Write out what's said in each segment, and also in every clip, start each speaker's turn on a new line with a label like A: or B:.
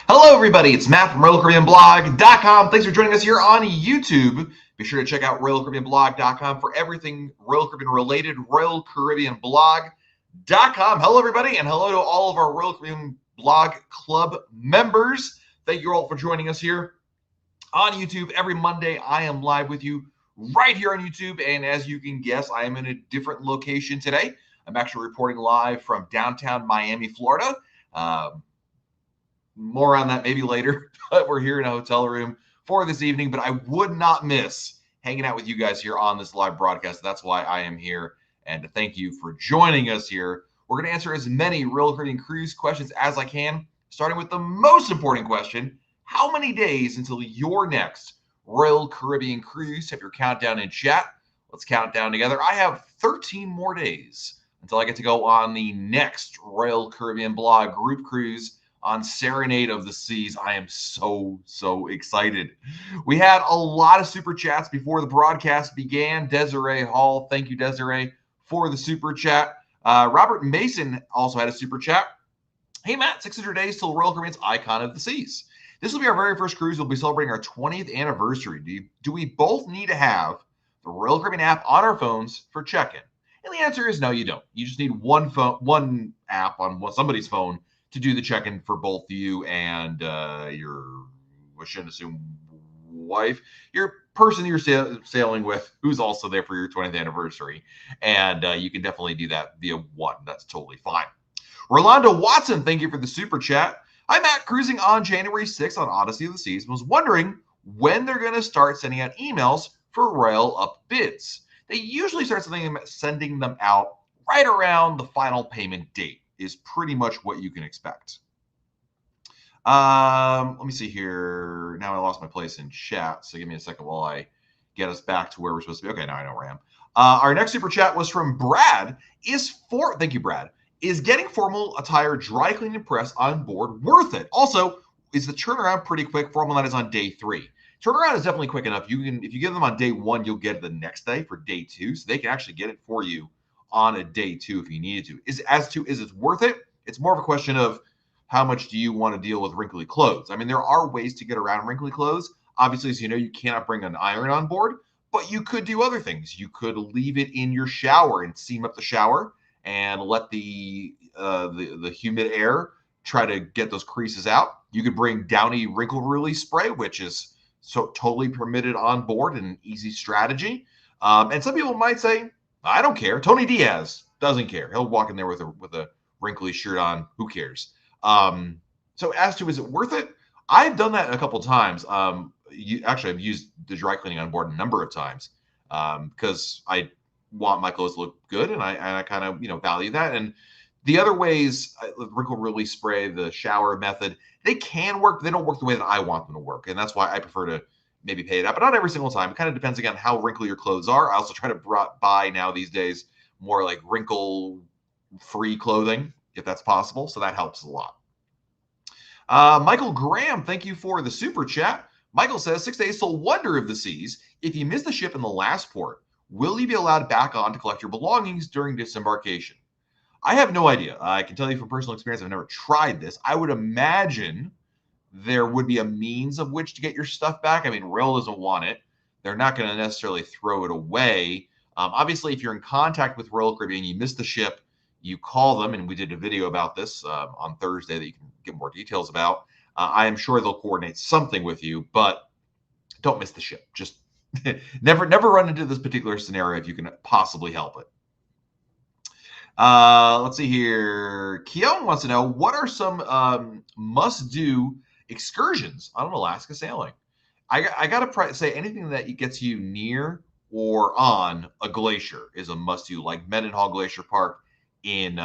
A: Hello, everybody. It's Matt from RoyalCaribbeanBlog.com. Thanks for joining us here on YouTube. Be sure to check out RoyalCaribbeanBlog.com for everything Royal Caribbean related. RoyalCaribbeanBlog.com. Hello, everybody, and hello to all of our Royal Caribbean Blog Club members. Thank you all for joining us here on YouTube. Every Monday, I am live with you right here on YouTube, and as you can guess, I am in a different location today. I'm actually reporting live from downtown Miami, Florida. More on that maybe later, but we're here in a hotel room for this evening. But I would not miss hanging out with you guys here on this live broadcast. That's why I am here, and to thank you for joining us here. We're going to answer as many Royal Caribbean cruise questions as I can, starting with the most important question: how many days until your next Royal Caribbean cruise? Have your countdown in chat. Let's count down together. I have 13 more days until I get to go on the next Royal Caribbean Blog group cruise on Serenade of the Seas. I am so excited. We had a lot of super chats before the broadcast began. Desiree Hall, thank you, Desiree, for the super chat. Robert Mason also had a super chat. Hey, Matt, 600 days till Royal Caribbean's Icon of the Seas. This will be our very first cruise. We'll be celebrating our 20th anniversary. Do we both need to have the Royal Caribbean app on our phones for check-in? And the answer is no, you don't. You just need one app on somebody's phone to do the check-in for both you and your, I shouldn't assume wife, your person you're sailing with, who's also there for your 20th anniversary. And you can definitely do that via one. That's totally fine. Rolando Watson, thank you for the super chat. I'm Matt, cruising on January 6th on Odyssey of the Seas. I was wondering when they're going to start sending out emails for Royal Up bids. They usually start sending them out right around the final payment date. Is pretty much what you can expect. Let me see here. Now I lost my place in chat, so give me a second while I get us back to where we're supposed to be. Okay, now I know where I am. Our next super chat was from Brad. Thank you, Brad. Is getting formal attire dry cleaned and pressed on board worth it? Also, is the turnaround pretty quick? Formal that is on day 3. Turnaround is definitely quick enough. If you give them on day 1, you'll get it the next day for day 2, so they can actually get it for you on a day 2 if you needed to. Is it worth it? It's more of a question of how much do you want to deal with wrinkly clothes. I mean, there are ways to get around wrinkly clothes. Obviously, as you know, you cannot bring an iron on board, but you could do other things. You could leave it in your shower and steam up the shower and let the humid air try to get those creases out. You could bring Downy wrinkle release spray, which is totally permitted on board and an easy strategy. And some people might say, I don't care. Tony Diaz doesn't care. He'll walk in there with a wrinkly shirt on. Who cares? So as to, is it worth it? I've done that a couple of times. I've used the dry cleaning on board a number of times because I want my clothes to look good, and I kind of value that. And the other ways, wrinkle release spray, the shower method, they can work. They don't work the way that I want them to work, and that's why I prefer to maybe pay it out, but not every single time. It kind of depends again how wrinkly your clothes are. I also try to buy now these days more like wrinkle-free clothing, if that's possible. So that helps a lot. Michael Graham, thank you for the super chat. Michael says, 6 days till Wonder of the Seas. If you miss the ship in the last port, will you be allowed back on to collect your belongings during disembarkation? I have no idea. I can tell you from personal experience, I've never tried this. I would imagine there would be a means of which to get your stuff back. I mean, Royal doesn't want it. They're not going to necessarily throw it away. Obviously, if you're in contact with Royal Caribbean, you missed the ship, you call them, and we did a video about this on Thursday that you can get more details about. I am sure they'll coordinate something with you, but don't miss the ship. Just never run into this particular scenario if you can possibly help it. Let's see here. Keon wants to know, what are some must-do excursions on an Alaska sailing? I gotta say, anything that gets you near or on a glacier is a must-do. Like Mendenhall Glacier Park in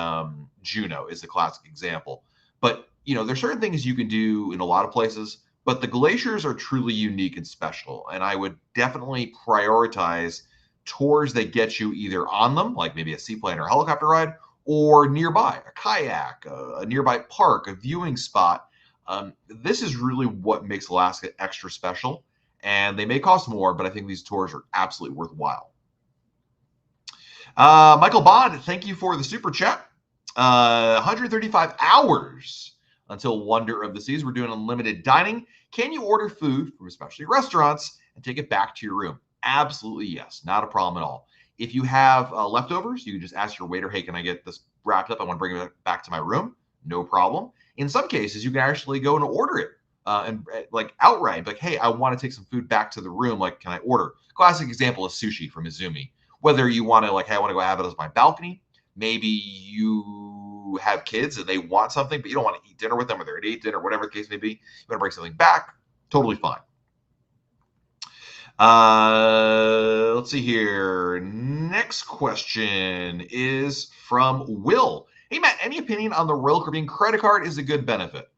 A: Juneau is a classic example. But there's certain things you can do in a lot of places, but the glaciers are truly unique and special. And I would definitely prioritize tours that get you either on them, like maybe a seaplane or a helicopter ride, or nearby, a kayak, a nearby park, a viewing spot. This is really what makes Alaska extra special, and they may cost more, but I think these tours are absolutely worthwhile. Michael Bond, thank you for the super chat. 135 hours until Wonder of the Seas. We're doing unlimited dining. Can you order food from specialty restaurants and take it back to your room? Absolutely yes. Not a problem at all. If you have leftovers, you can just ask your waiter, hey, can I get this wrapped up? I want to bring it back to my room. No problem. In some cases, you can actually go and order it and like outright, like, hey, I want to take some food back to the room. Like, can I order? Classic example is sushi from Izumi. Whether you want to, like, hey, I want to go have it as my balcony. Maybe you have kids and they want something, but you don't want to eat dinner with them, or they're at eat dinner, whatever the case may be. You want to bring something back. Totally fine. Let's see here. Next question is from Will. Hey, Matt, any opinion on the Royal Caribbean credit card is a good benefit?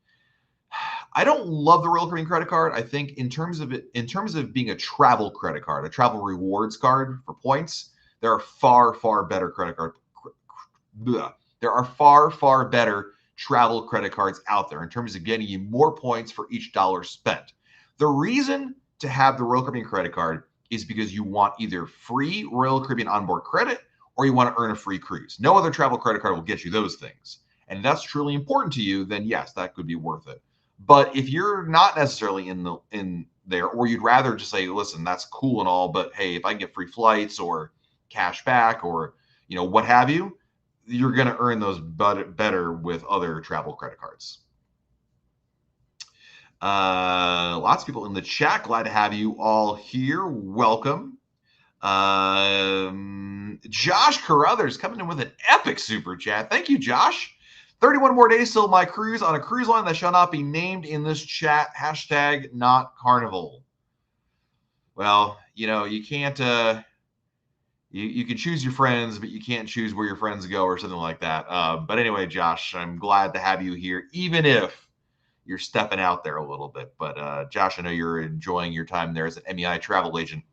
A: I don't love the Royal Caribbean credit card. I think in terms of being a travel credit card, a travel rewards card for points, there are far better credit card. There are far better travel credit cards out there in terms of getting you more points for each dollar spent. The reason to have the Royal Caribbean credit card is because you want either free Royal Caribbean onboard credit or you want to earn a free cruise. No other travel credit card will get you those things. And if that's truly important to you, then yes, that could be worth it. But if you're not necessarily in there, or you'd rather just say, listen, that's cool and all, but hey, if I can get free flights or cash back or what have you, you're going to earn those better with other travel credit cards. Lots of people in the chat. Glad to have you all here. Welcome. Josh Carruthers coming in with an epic super chat. Thank you, Josh. 31 more days till my cruise on a cruise line that shall not be named in this chat. Hashtag not carnival. Well, you can't, you can choose your friends, but you can't choose where your friends go or something like that. But anyway, Josh, I'm glad to have you here, even if you're stepping out there a little bit. But Josh, I know you're enjoying your time there as an MEI travel agent,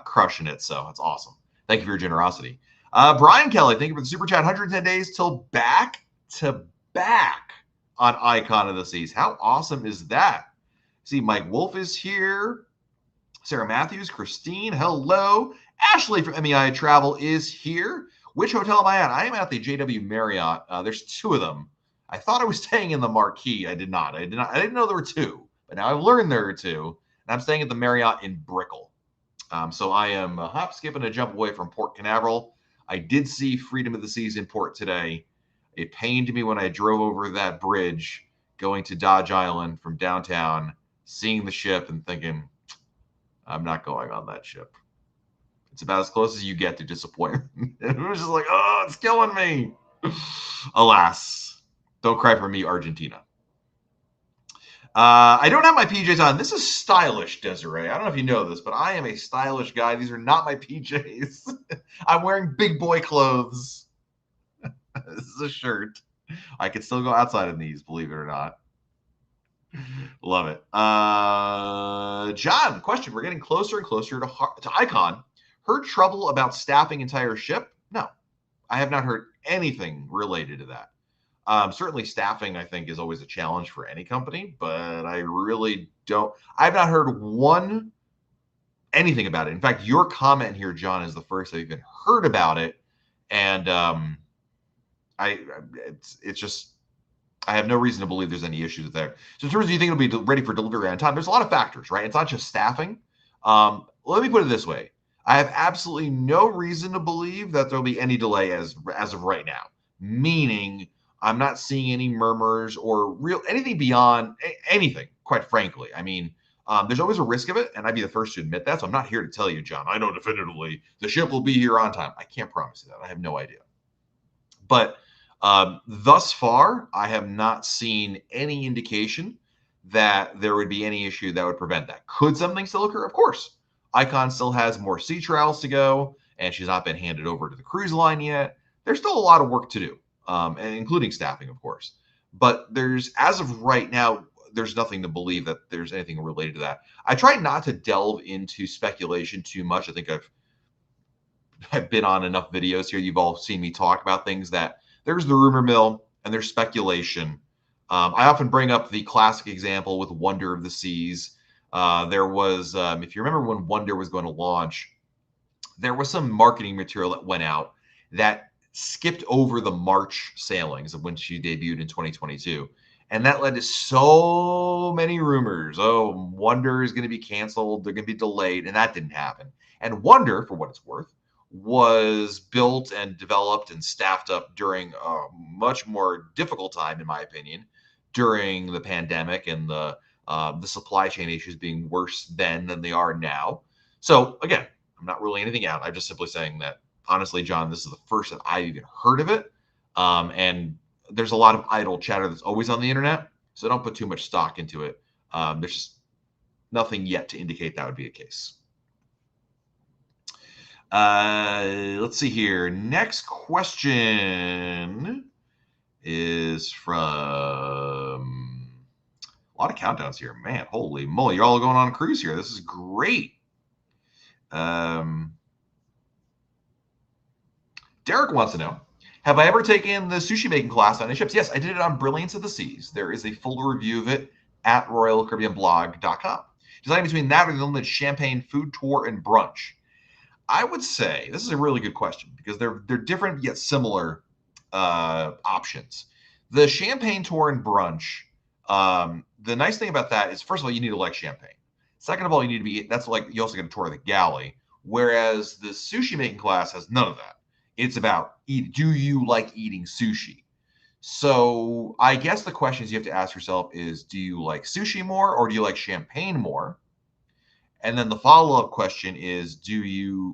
A: crushing it. So it's awesome. Thank you for your generosity. Brian Kelly, thank you for the super chat. 110 days till back to back on Icon of the Seas. How awesome is that? See, Mike Wolf is here. Sarah Matthews, Christine, hello. Ashley from MEI Travel is here. Which hotel am I at? I am at the JW Marriott. There's two of them. I thought I was staying in the Marquis. I did not. I didn't know there were two, but now I've learned there are two. And I'm staying at the Marriott in Brickell. So I am a hop, skip, and a jump away from Port Canaveral. I did see Freedom of the Seas in port today. It pained me when I drove over that bridge going to Dodge Island from downtown, seeing the ship and thinking, I'm not going on that ship. It's about as close as you get to disappointment. It was just like, oh, it's killing me. Alas, don't cry for me, Argentina. I don't have my PJs on. This is stylish, Desiree. I don't know if you know this, but I am a stylish guy. These are not my PJs. I'm wearing big boy clothes. This is a shirt. I could still go outside in these, believe it or not. Love it. John, question. We're getting closer and closer to Icon. Heard trouble about staffing entire ship? No, I have not heard anything related to that. Certainly staffing, I think, is always a challenge for any company, but I really don't. I've not heard anything about it. In fact, your comment here, John, is the first I've even heard about it. And it's just, I have no reason to believe there's any issues there. So in terms of you think it'll be ready for delivery on time, there's a lot of factors, right? It's not just staffing. Let me put it this way. I have absolutely no reason to believe that there'll be any delay as of right now, meaning I'm not seeing any murmurs or anything beyond anything, quite frankly. I mean, there's always a risk of it, and I'd be the first to admit that. So I'm not here to tell you, John, I know definitively the ship will be here on time. I can't promise you that. I have no idea. But thus far, I have not seen any indication that there would be any issue that would prevent that. Could something still occur? Of course. Icon still has more sea trials to go, and she's not been handed over to the cruise line yet. There's still a lot of work to do, and including staffing, of course. But as of right now, there's nothing to believe that there's anything related to that. I try not to delve into speculation too much. I think I've been on enough videos here. You've all seen me talk about things that there's the rumor mill and there's speculation. I often bring up the classic example with Wonder of the Seas. There was, if you remember when Wonder was going to launch, there was some marketing material that went out that skipped over the March sailings of when she debuted in 2022. And that led to so many rumors. Oh, Wonder is going to be canceled. They're going to be delayed. And that didn't happen. And Wonder, for what it's worth, was built and developed and staffed up during a much more difficult time, in my opinion, during the pandemic and the supply chain issues being worse then than they are now. So again, I'm not ruling anything out. I'm just simply saying that honestly, John, this is the first that I've even heard of it. And there's a lot of idle chatter that's always on the internet, so don't put too much stock into it. There's just nothing yet to indicate that would be a case. Let's see here. Next question is from a lot of countdowns here. Man, holy moly, you're all going on a cruise here. This is great. Derek wants to know, have I ever taken the sushi making class on any ships? Yes, I did it on Brilliance of the Seas. There is a full review of it at RoyalCaribbeanBlog.com. Deciding between that or the Limited Champagne Food Tour and Brunch. I would say this is a really good question because they're different yet similar options. The Champagne Tour and Brunch, the nice thing about that is, first of all, you need to like champagne. Second of all, you need to be, that's like, you also get a tour of the galley, whereas the sushi making class has none of that. It's about, do you like eating sushi? So I guess the questions you have to ask yourself is, do you like sushi more or do you like champagne more? And then the follow-up question is,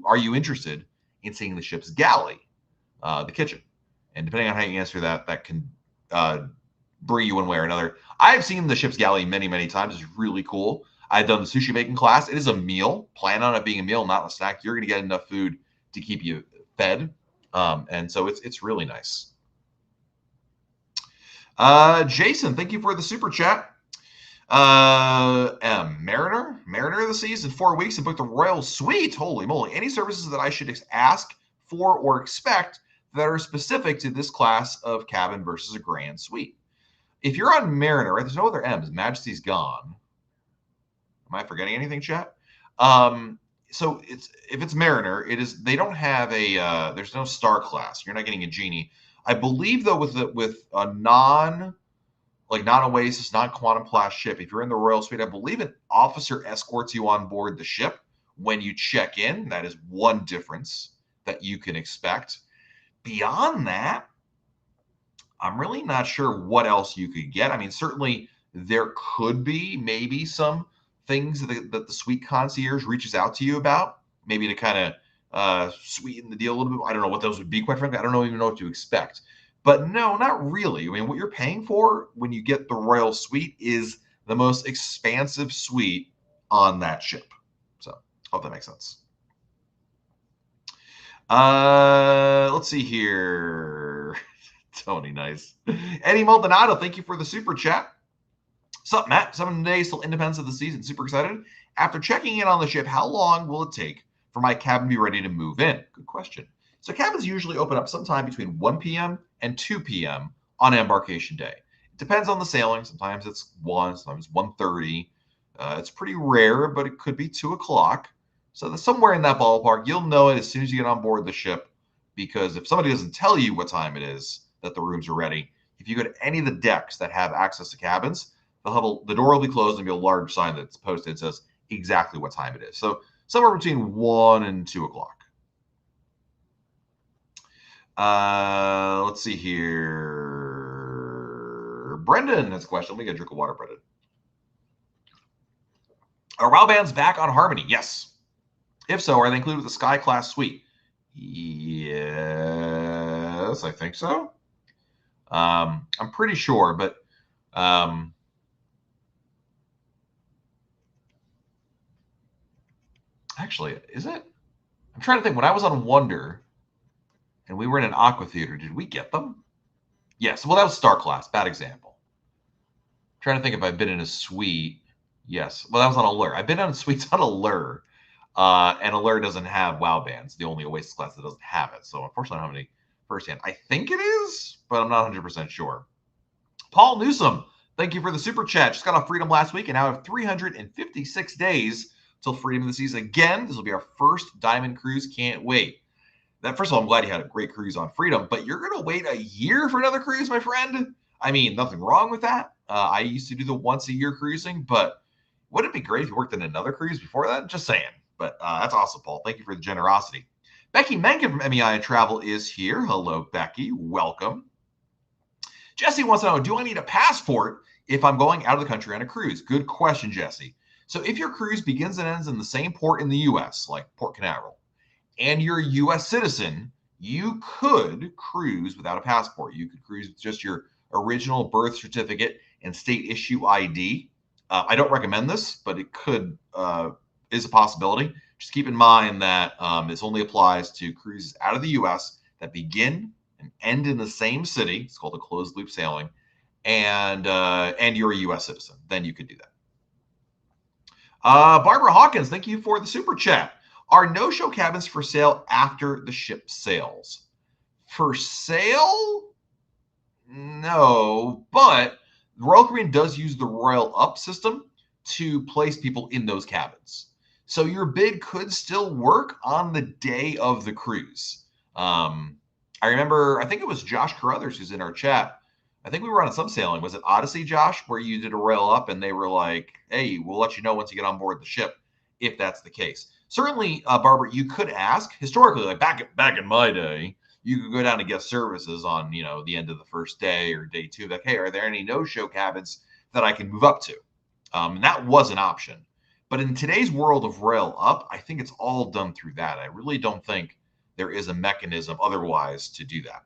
A: are you interested in seeing the ship's galley, the kitchen? And depending on how you answer that, that can bring you one way or another. I've seen the ship's galley many, many times. It's really cool. I've done the sushi making class. It is a meal. Plan on it being a meal, not a snack. You're going to get enough food to keep you fed. And so it's really nice. Jason, thank you for the super chat. Mariner of the Seas in 4 weeks and booked the Royal Suite. Holy moly. Any services that I should ask for or expect that are specific to this class of cabin versus a Grand Suite? If you're on Mariner, right, there's no other M's. Majesty's gone. Am I forgetting anything, chat? So if it's Mariner, they don't have there's no star class. You're not getting a genie. I believe though with a non-Oasis, non-Quantum class ship, if you're in the Royal Suite, I believe an officer escorts you on board the ship when you check in. That is one difference that you can expect. Beyond that, I'm really not sure what else you could get. I mean, certainly there could be maybe some things that the suite concierge reaches out to you about, maybe to kind of sweeten the deal a little bit. I don't know what those would be, quite frankly. I don't even know what to expect. But no, not really. I mean, what you're paying for when you get the Royal Suite is the most expansive suite on that ship. So, hope that makes sense. Let's see here. Tony, nice. Eddie Maldonado, thank you for the super chat. What's up, Matt? 7 days till Independence of the Season. Super excited. After checking in on the ship, how long will it take for my cabin to be ready to move in? Good question. So cabins usually open up sometime between 1 p.m. and 2 p.m. on embarkation day. It depends on the sailing. Sometimes it's 1, sometimes 1:30. It's pretty rare, but it could be 2 o'clock. So somewhere in that ballpark, you'll know it as soon as you get on board the ship, because if somebody doesn't tell you what time it is that the rooms are ready, if you go to any of the decks that have access to cabins, the door will be closed and there'll be a large sign that's posted that says exactly what time it is. So somewhere between 1 and 2 o'clock. Let's see here. Brendan has a question. Let me get a drink of water, Brendan. Are WoW bands back on Harmony? Yes. If so, are they included with the Sky Class Suite? Yes, I think so. I'm pretty sure, but actually, is it? I'm trying to think. When I was on Wonder and we were in an Aqua Theater, did we get them? Yes. Well, that was Star Class. Bad example. I'm trying to think if I've been in a suite. Yes. Well, that was on Allure. I've been on suites on Allure, and Allure doesn't have WoW bands. The only Oasis class that doesn't have it. So unfortunately, I don't have any firsthand. I think it is, but I'm not 100% sure. Paul Newsom, thank you for the super chat. Just got off Freedom last week and now have 356 days till Freedom of the Seas again. This will be our first Diamond cruise. Can't wait. First of all, I'm glad you had a great cruise on Freedom, but you're going to wait a year for another cruise, my friend? I mean, nothing wrong with that, I used to do the once a year cruising, but wouldn't it be great if you worked in another cruise before that? Just saying. But that's awesome, Paul. Thank you for the generosity. Becky Menken from MEI Travel is here. Hello, Becky. Welcome. Jesse wants to know, do I need a passport if I'm going out of the country on a cruise? Good question, Jesse. So if your cruise begins and ends in the same port in the U.S., like Port Canaveral, and you're a U.S. citizen, you could cruise without a passport. You could cruise with just your original birth certificate and state issue ID. I don't recommend this, but it could is a possibility. Just keep in mind that this only applies to cruises out of the U.S. that begin and end in the same city. It's called a closed loop sailing, and you're a U.S. citizen. Then you could do that. Barbara Hawkins, thank you for the super chat. Are no-show cabins for sale after the ship sails? For sale? No, but Royal Caribbean does use the Royal Up system to place people in those cabins. So your bid could still work on the day of the cruise. I remember, I think it was Josh Carruthers who's in our chat. I think we were on some sailing. Was it Odyssey, Josh, where you did a Royal Up and they were like, hey, we'll let you know once you get on board the ship, if that's the case. Certainly, Barbara, you could ask. Historically, like back in my day, you could go down to guest services on, the end of the first day or day two. Like, hey, are there any no-show cabins that I can move up to? And that was an option. But in today's world of Royal Up, I think it's all done through that. I really don't think there is a mechanism otherwise to do that.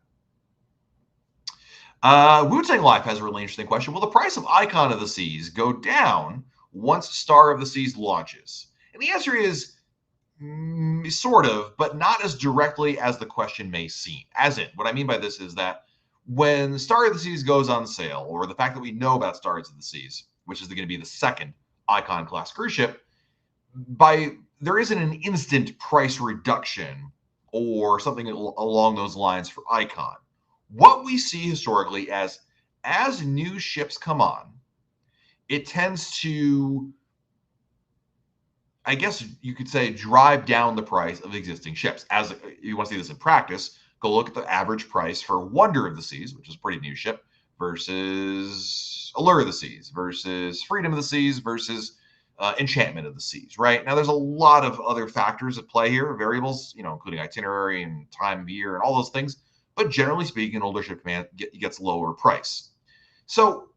A: Wu-Tang Life has a really interesting question. Will the price of Icon of the Seas go down once Star of the Seas launches? And the answer is sort of, but not as directly as the question may seem. As in, what I mean by this is that when Star of the Seas goes on sale, or the fact that we know about Stars of the Seas, which is going to be the second Icon class cruise ship, there isn't an instant price reduction or something along those lines for Icon. What we see historically as new ships come on, it tends to, I guess you could say, drive down the price of existing ships. As you want to see this in practice, go look at the average price for Wonder of the Seas, which is a pretty new ship, versus Allure of the Seas, versus Freedom of the Seas, versus Enchantment of the Seas, right? Now, there's a lot of other factors at play here, variables, including itinerary and time of year and all those things. But generally speaking, an older ship gets lower price. So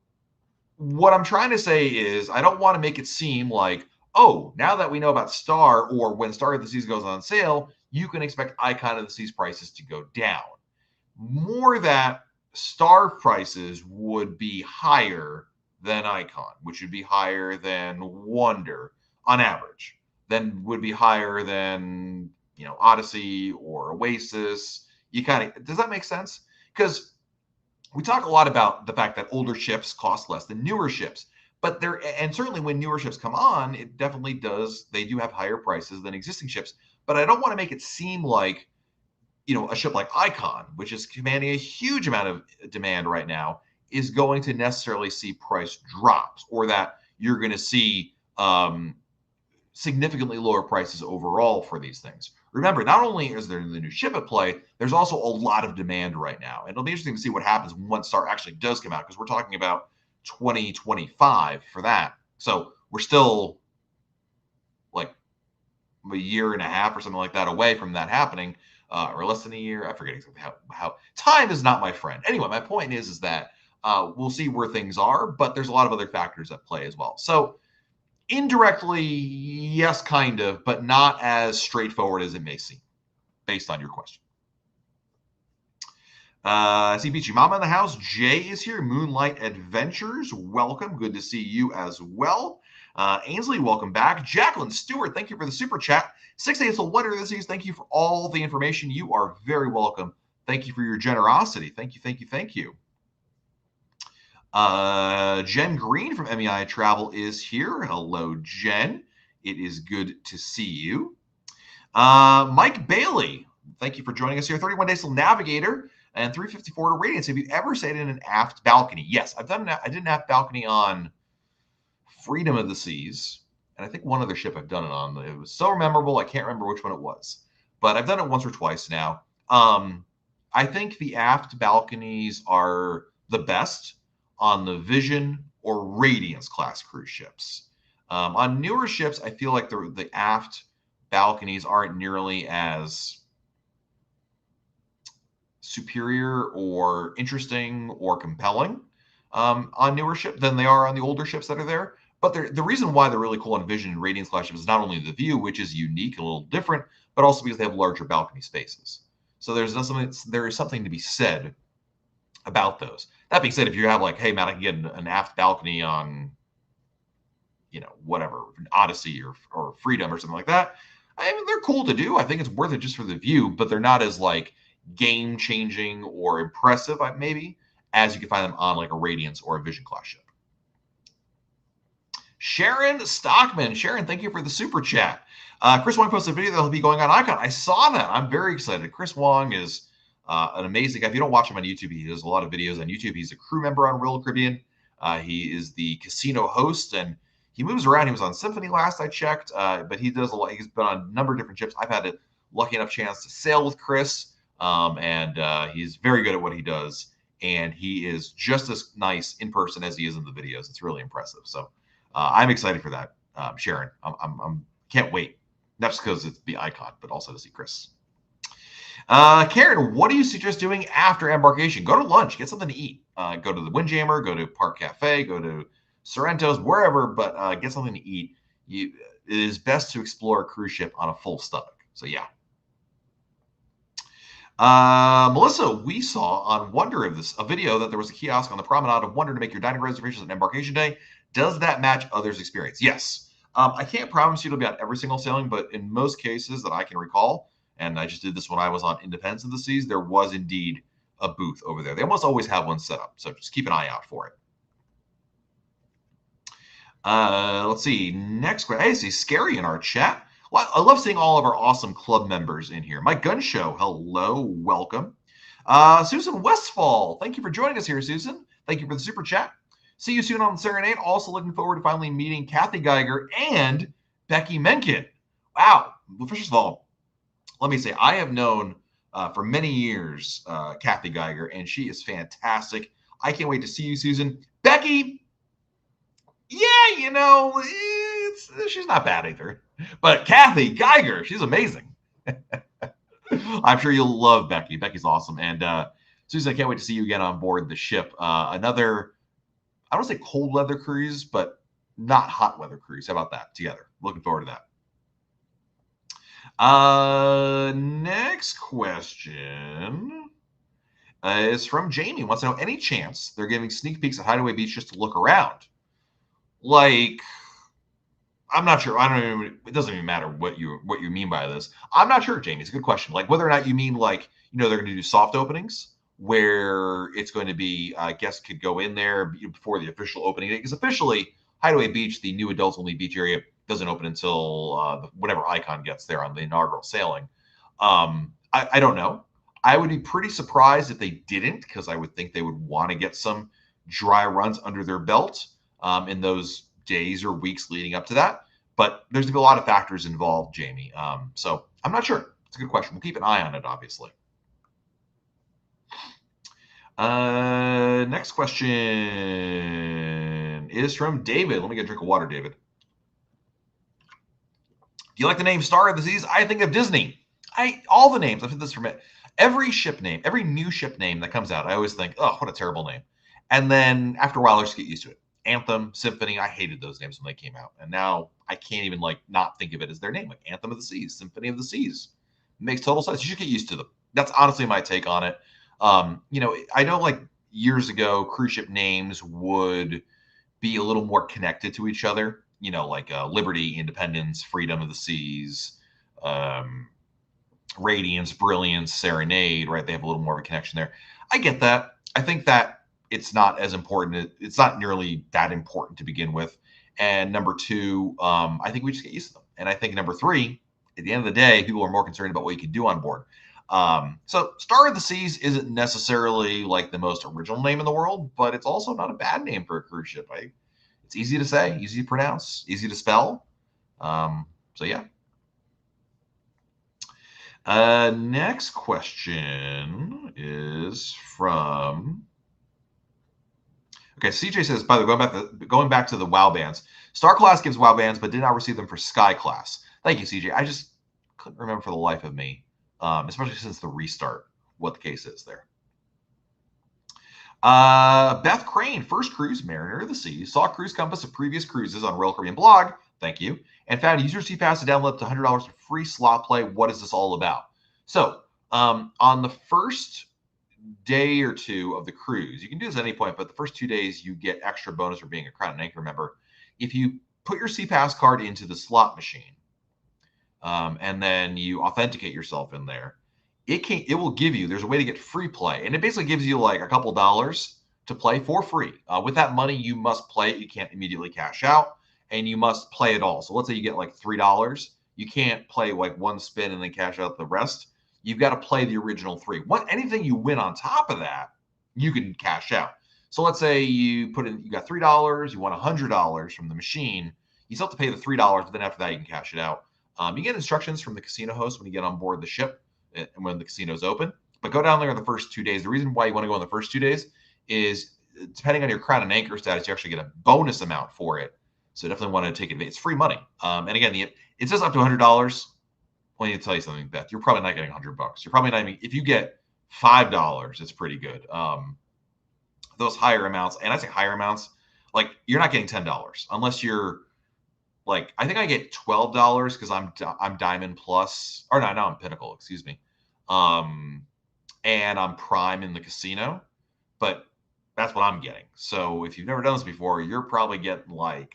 A: what I'm trying to say is I don't want to make it seem like, oh, now that we know about Star, or when Star of the Seas goes on sale, you can expect Icon of the Seas prices to go down. More that Star prices would be higher than Icon, which would be higher than Wonder on average, then would be higher than, Odyssey or Oasis. Does that make sense? Because we talk a lot about the fact that older ships cost less than newer ships, but and certainly when newer ships come on, it definitely does. They do have higher prices than existing ships, but I don't want to make it seem like, a ship like Icon, which is commanding a huge amount of demand right now, is going to necessarily see price drops, or that you're going to see significantly lower prices overall for these things. Remember, not only is there the new ship at play, there's also a lot of demand right now. And it'll be interesting to see what happens when Star actually does come out, because we're talking about 2025 for that. So we're still like a year and a half or something like that away from that happening, or less than a year. I forget exactly how time is not my friend. Anyway, my point is that we'll see where things are, but there's a lot of other factors at play as well. So indirectly, yes, kind of, but not as straightforward as it may seem, based on your question. See Beachy Mama in the house. Jay is here. Moonlight Adventures. Welcome. Good to see you as well. Ainsley, welcome back. Jacqueline Stewart, thank you for the super chat. 6 days till Wonder of the Seas. Thank you for all the information. You are very welcome. Thank you for your generosity. Thank you, thank you, thank you. Jen Green from MEI Travel is here. Hello, Jen. It is good to see you. Mike Bailey, thank you for joining us here. 31 days till Navigator and 354 to Radiance. Have you ever stayed in an aft balcony? Yes, I've done. I did an aft balcony on Freedom of the Seas, and I think one other ship I've done it on. It was so memorable, I can't remember which one it was, but I've done it once or twice now. I think the aft balconies are the best on the Vision or Radiance class cruise ships. On newer ships, I feel like the aft balconies aren't nearly as superior or interesting or compelling on newer ships than they are on the older ships that are there. But the reason why they're really cool on Vision and Radiance class ships is not only the view, which is unique and a little different, but also because they have larger balcony spaces. So there is something to be said about those. That being said, if you have like, hey man, I can get an aft balcony on, whatever, Odyssey or Freedom or something like that, I mean, they're cool to do. I think it's worth it just for the view, but they're not as like game changing or impressive, maybe, as you can find them on like a Radiance or a Vision class ship. Sharon Stockman. Sharon, thank you for the super chat. Chris Wong posted a video that'll be going on Icon. I saw that. I'm very excited. Chris Wong is an amazing guy. If you don't watch him on YouTube, he does a lot of videos on YouTube. He's a crew member on Royal Caribbean. He is the casino host, and he moves around. He was on Symphony last I checked, but he does a lot. He's been on a number of different ships. I've had a lucky enough chance to sail with Chris, and he's very good at what he does. And he is just as nice in person as he is in the videos. It's really impressive. So I'm excited for that, Sharon. I'm can't wait. Not just because it's the Icon, but also to see Chris. Karen, what do you suggest doing after embarkation? Go to lunch, get something to eat. Go to the Windjammer, go to Park Cafe, go to Sorrento's, wherever, but get something to eat. It is best to explore a cruise ship on a full stomach. So yeah. Melissa, we saw on Wonder a video that there was a kiosk on the promenade of Wonder to make your dining reservations on embarkation day. Does that match others' experience? Yes. I can't promise you it'll be on every single sailing, but in most cases that I can recall, and I just did this when I was on Independence of the Seas, there was indeed a booth over there. They almost always have one set up, so just keep an eye out for it. Let's see. Next question. Hey, see Scary in our chat. Well, I love seeing all of our awesome club members in here. My Gun Show, hello, welcome. Susan Westfall, thank you for joining us here, Susan. Thank you for the super chat. See you soon on the Serenade. Also looking forward to finally meeting Kathy Geiger and Becky Menken. Wow. Well, first of all, let me say, I have known for many years Kathy Geiger, and she is fantastic. I can't wait to see you, Susan. Becky, yeah, she's not bad either. But Kathy Geiger, she's amazing. I'm sure you'll love Becky. Becky's awesome. And Susan, I can't wait to see you again on board the ship. Another, I don't want to say cold weather cruise, but not hot weather cruise. How about that together? Looking forward to that. Next question is from Jamie. Wants to know, any chance they're giving sneak peeks at Hideaway Beach just to look around? Like, I'm not sure. It doesn't even matter what you mean by this. I'm not sure, Jamie. It's a good question. Like whether or not you mean like, they're going to do soft openings where it's going to be guests could go in there before the official opening date. Because officially, Hideaway Beach, the new adults only beach area, doesn't open until whatever Icon gets there on the inaugural sailing. I don't know. I would be pretty surprised if they didn't, because I would think they would want to get some dry runs under their belt in those days or weeks leading up to that. But there's going to be a lot of factors involved, Jamie. So I'm not sure. It's a good question. We'll keep an eye on it, obviously. Next question is from David. Let me get a drink of water, David. Do you like the name Star of the Seas? I think of Disney. All the names. I've said this from every ship name, every new ship name that comes out. I always think, oh, what a terrible name. And then after a while, I just get used to it. Anthem, Symphony, I hated those names when they came out. And now I can't even not think of it as their name, like Anthem of the Seas, Symphony of the Seas. It makes total sense. You should get used to them. That's honestly my take on it. I know like years ago, cruise ship names would be a little more connected to each other, like Liberty, Independence, Freedom of the Seas, Radiance, Brilliance, Serenade, right? They have a little more of a connection there. I get that. I think that it's not as important. It's not nearly that important to begin with. And number two, I think we just get used to them. And I think number three, at the end of the day, people are more concerned about what you can do on board. So Star of the Seas isn't necessarily like the most original name in the world, but it's also not a bad name for a cruise ship. It's easy to say, easy to pronounce, easy to spell. So yeah. Next question is from Okay, CJ says, by the way, going back to the WoW bands, Star Class gives WoW bands, but did not receive them for Sky Class. Thank you, CJ. I just couldn't remember for the life of me, especially since the restart, what the case is there. Beth Crane, first cruise, Mariner of the Seas, saw cruise compass of previous cruises on Royal Caribbean blog, thank you, and found user C-Pass to download up to $100 for free slot play. What is this all about? So, on the first day or two of the cruise, you can do this at any point, but the first 2 days you get extra bonus for being a Crown and Anchor member. If you put your C-Pass card into the slot machine, and then you authenticate yourself in there, it will give you, there's a way to get free play, and it basically gives you like a couple dollars to play for free. With that money, you must play it. You can't immediately cash out, and you must play it all. So let's say you get like $3. You can't play like one spin and then cash out the rest. You've got to play the original three. Anything you win on top of that, you can cash out. So let's say you got $3, you won $100 from the machine. You still have to pay the $3, but then after that, you can cash it out. You get instructions from the casino host when you get on board the ship and when the casino's open. But go down there in the first 2 days. The reason why you want to go in the first 2 days is, depending on your Crown and Anchor status, you actually get a bonus amount for it. So definitely want to take advantage. It's free money. And again, it says up to $100. Well, I need to tell you something, Beth. You're probably not getting $100. You're probably not even, if you get $5, it's pretty good. Those higher amounts, and I say higher amounts, like you're not getting $10 unless you're like, I think I get $12 because I'm Diamond Plus, or no, I'm Pinnacle, excuse me. And I'm Prime in the casino, but that's what I'm getting. So if you've never done this before, you're probably getting like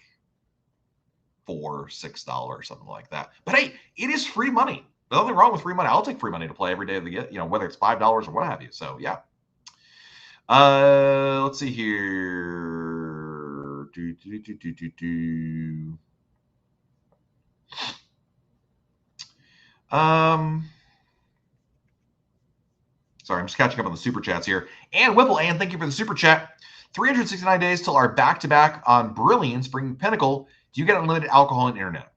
A: $4, $6, something like that. But hey, it is free money. There's nothing wrong with free money. I'll take free money to play every day of the game, whether it's $5 or what have you. So yeah. Let's see here. Sorry, I'm just catching up on the super chats here. And Whipple, and thank you for the super chat. 369 days till our back-to-back on Brilliance, bringing Pinnacle. Do you get unlimited alcohol and internet?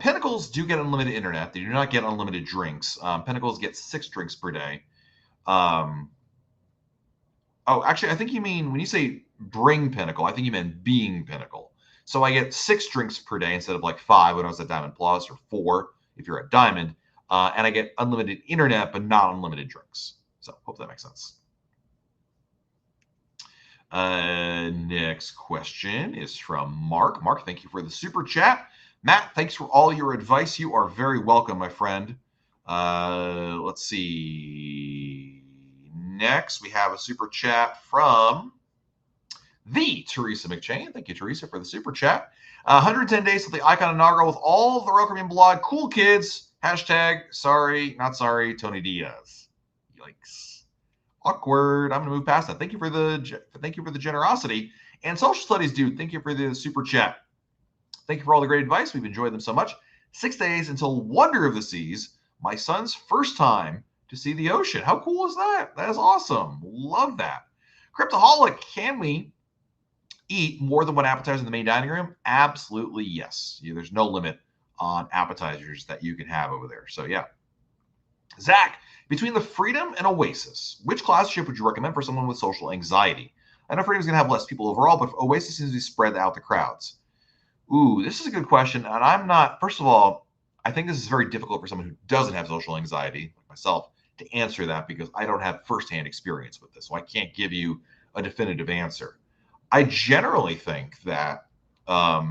A: Pinnacles do get unlimited internet. They do not get unlimited drinks. Pinnacles get 6 drinks per day. Oh, actually, I think you mean, when you say bring Pinnacle, I think you meant being Pinnacle. So I get 6 drinks per day instead of like 5 when I was at Diamond Plus, or 4 if you're at Diamond. And I get unlimited internet, but not unlimited drinks. So hope that makes sense. Next question is from Mark. Mark, thank you for the super chat. Matt, thanks for all your advice. You are very welcome, my friend. Let's see. Next, we have a super chat from the Teresa McChain. Thank you, Teresa, for the super chat. 110 days to the Icon inaugural with all of the Royal Caribbean blog. Cool kids. Hashtag sorry, not sorry, Tony Diaz. Yikes. Awkward. I'm gonna move past that. Thank you for the generosity. And Social Studies Dude, thank you for the super chat. Thank you for all the great advice. We've enjoyed them so much. 6 days until Wonder of the Seas, my son's first time to see the ocean. How cool is that? That is awesome. Love that. Cryptoholic, can we eat more than one appetizer in the main dining room? Absolutely yes. There's no limit on appetizers that you can have over there. So yeah. Zach, between the Freedom and Oasis, which class ship would you recommend for someone with social anxiety? I know Freedom's going to have less people overall, but Oasis seems to be spread out the crowds. Ooh, this is a good question. And I'm not, first of all, I think this is very difficult for someone who doesn't have social anxiety, like myself, to answer that because I don't have firsthand experience with this. So I can't give you a definitive answer. I generally think that I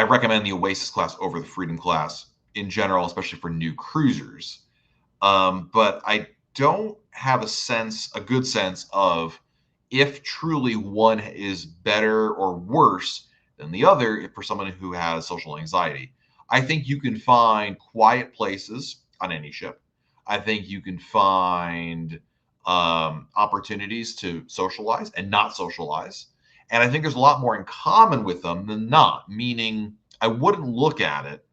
A: recommend the Oasis class over the Freedom class in general, especially for new cruisers. But I don't have a good sense of if truly one is better or worse than the other for someone who has social anxiety. I think you can find quiet places on any ship. I think you can find opportunities to socialize and not socialize. And I think there's a lot more in common with them than not, meaning I wouldn't look at it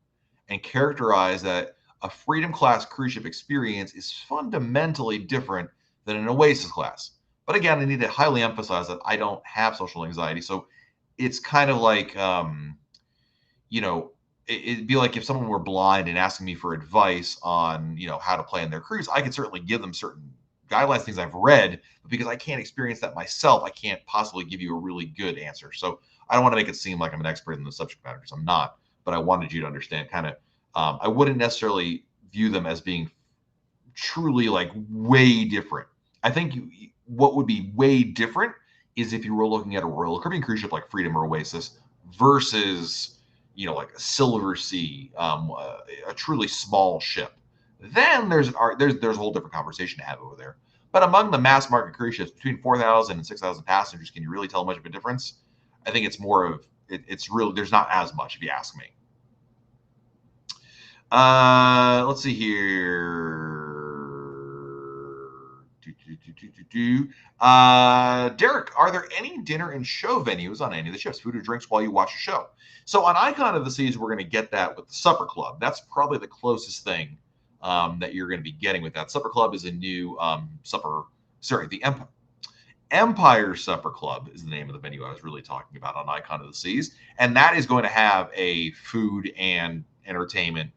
A: and characterize that a Freedom class cruise ship experience is fundamentally different than an Oasis class. But again, I need to highly emphasize that I don't have social anxiety. So it's kind of like, it'd be like if someone were blind and asking me for advice on, how to play in their cruise. I could certainly give them certain guidelines, things I've read, but because I can't experience that myself, I can't possibly give you a really good answer. So I don't want to make it seem like I'm an expert in the subject matter, because I'm not. But I wanted you to understand kind of, I wouldn't necessarily view them as being truly like way different. I think what would be way different is if you were looking at a Royal Caribbean cruise ship like Freedom or Oasis versus, like a Silver Sea, a truly small ship. Then there's a whole different conversation to have over there. But among the mass market cruise ships between 4,000 and 6,000 passengers, can you really tell much of a difference? I think it's more of it's really, there's not as much, if you ask me. Let's see here. Derek, are there any dinner and show venues on any of the ships, food or drinks while you watch a show? So on Icon of the Seas, we're going to get that with the Supper Club. That's probably the closest thing that you're going to be getting with that. Supper Club is a new the Empire Supper Club is the name of the venue I was really talking about on Icon of the Seas. And that is going to have a food and entertainment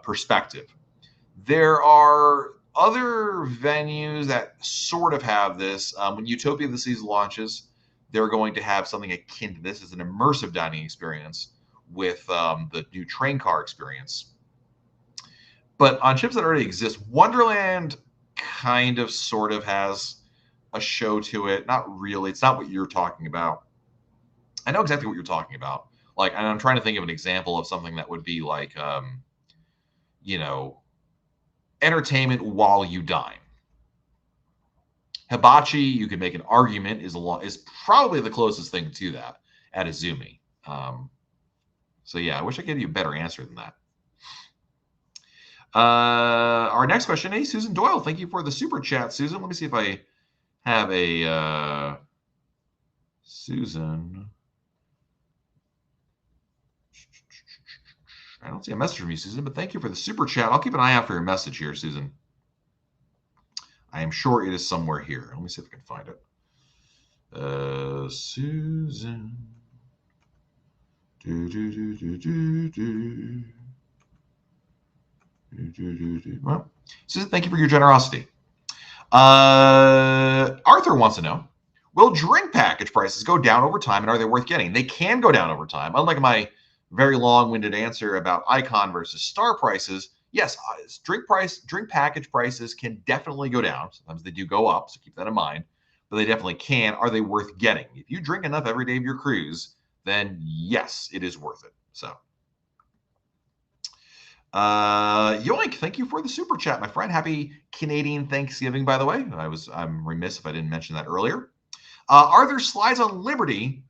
A: perspective. There are other venues that sort of have this. When Utopia of the Seas launches, they're going to have something akin to this as an immersive dining experience with the new train car experience. But on ships that already exist, Wonderland kind of sort of has a show to it. Not really. It's not what you're talking about. I know exactly what you're talking about. Like, and I'm trying to think of an example of something that would be like, entertainment while you dine. Hibachi, you could make an argument, is probably the closest thing to that at Izumi. So yeah, I wish I could give you a better answer than that. Our next question, hey, Susan Doyle, thank you for the super chat, Susan. Let me see if I have a Susan. I don't see a message from you, Susan, but thank you for the super chat. I'll keep an eye out for your message here, Susan. I am sure it is somewhere here. Let me see if I can find it. Susan. Well, Susan, thank you for your generosity. Arthur wants to know, will drink package prices go down over time, and are they worth getting? They can go down over time. Unlike my very long-winded answer about Icon versus Star prices, yes, drink package prices can definitely go down. Sometimes they do go up, so keep that in mind. But they definitely can. Are they worth getting? If you drink enough every day of your cruise, then yes, it is worth it. So, Yoink, thank you for the super chat, my friend. Happy Canadian Thanksgiving, by the way. I'm remiss if I didn't mention that earlier. Are there slides on Liberty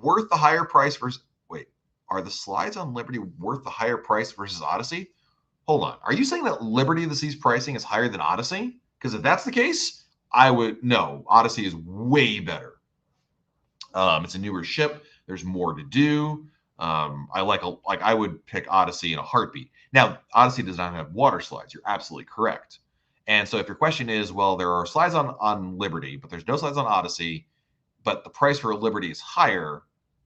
A: worth the higher price versus? Wait, are the slides on Liberty worth the higher price versus Odyssey? Hold on. Are you saying that Liberty of the Seas pricing is higher than Odyssey? Because if that's the case, Odyssey is way better. It's a newer ship. There's more to do. I would pick Odyssey in a heartbeat. Now, Odyssey does not have water slides. You're absolutely correct. And so if your question is, well, there are slides on Liberty, but there's no slides on Odyssey, but the price for Liberty is higher,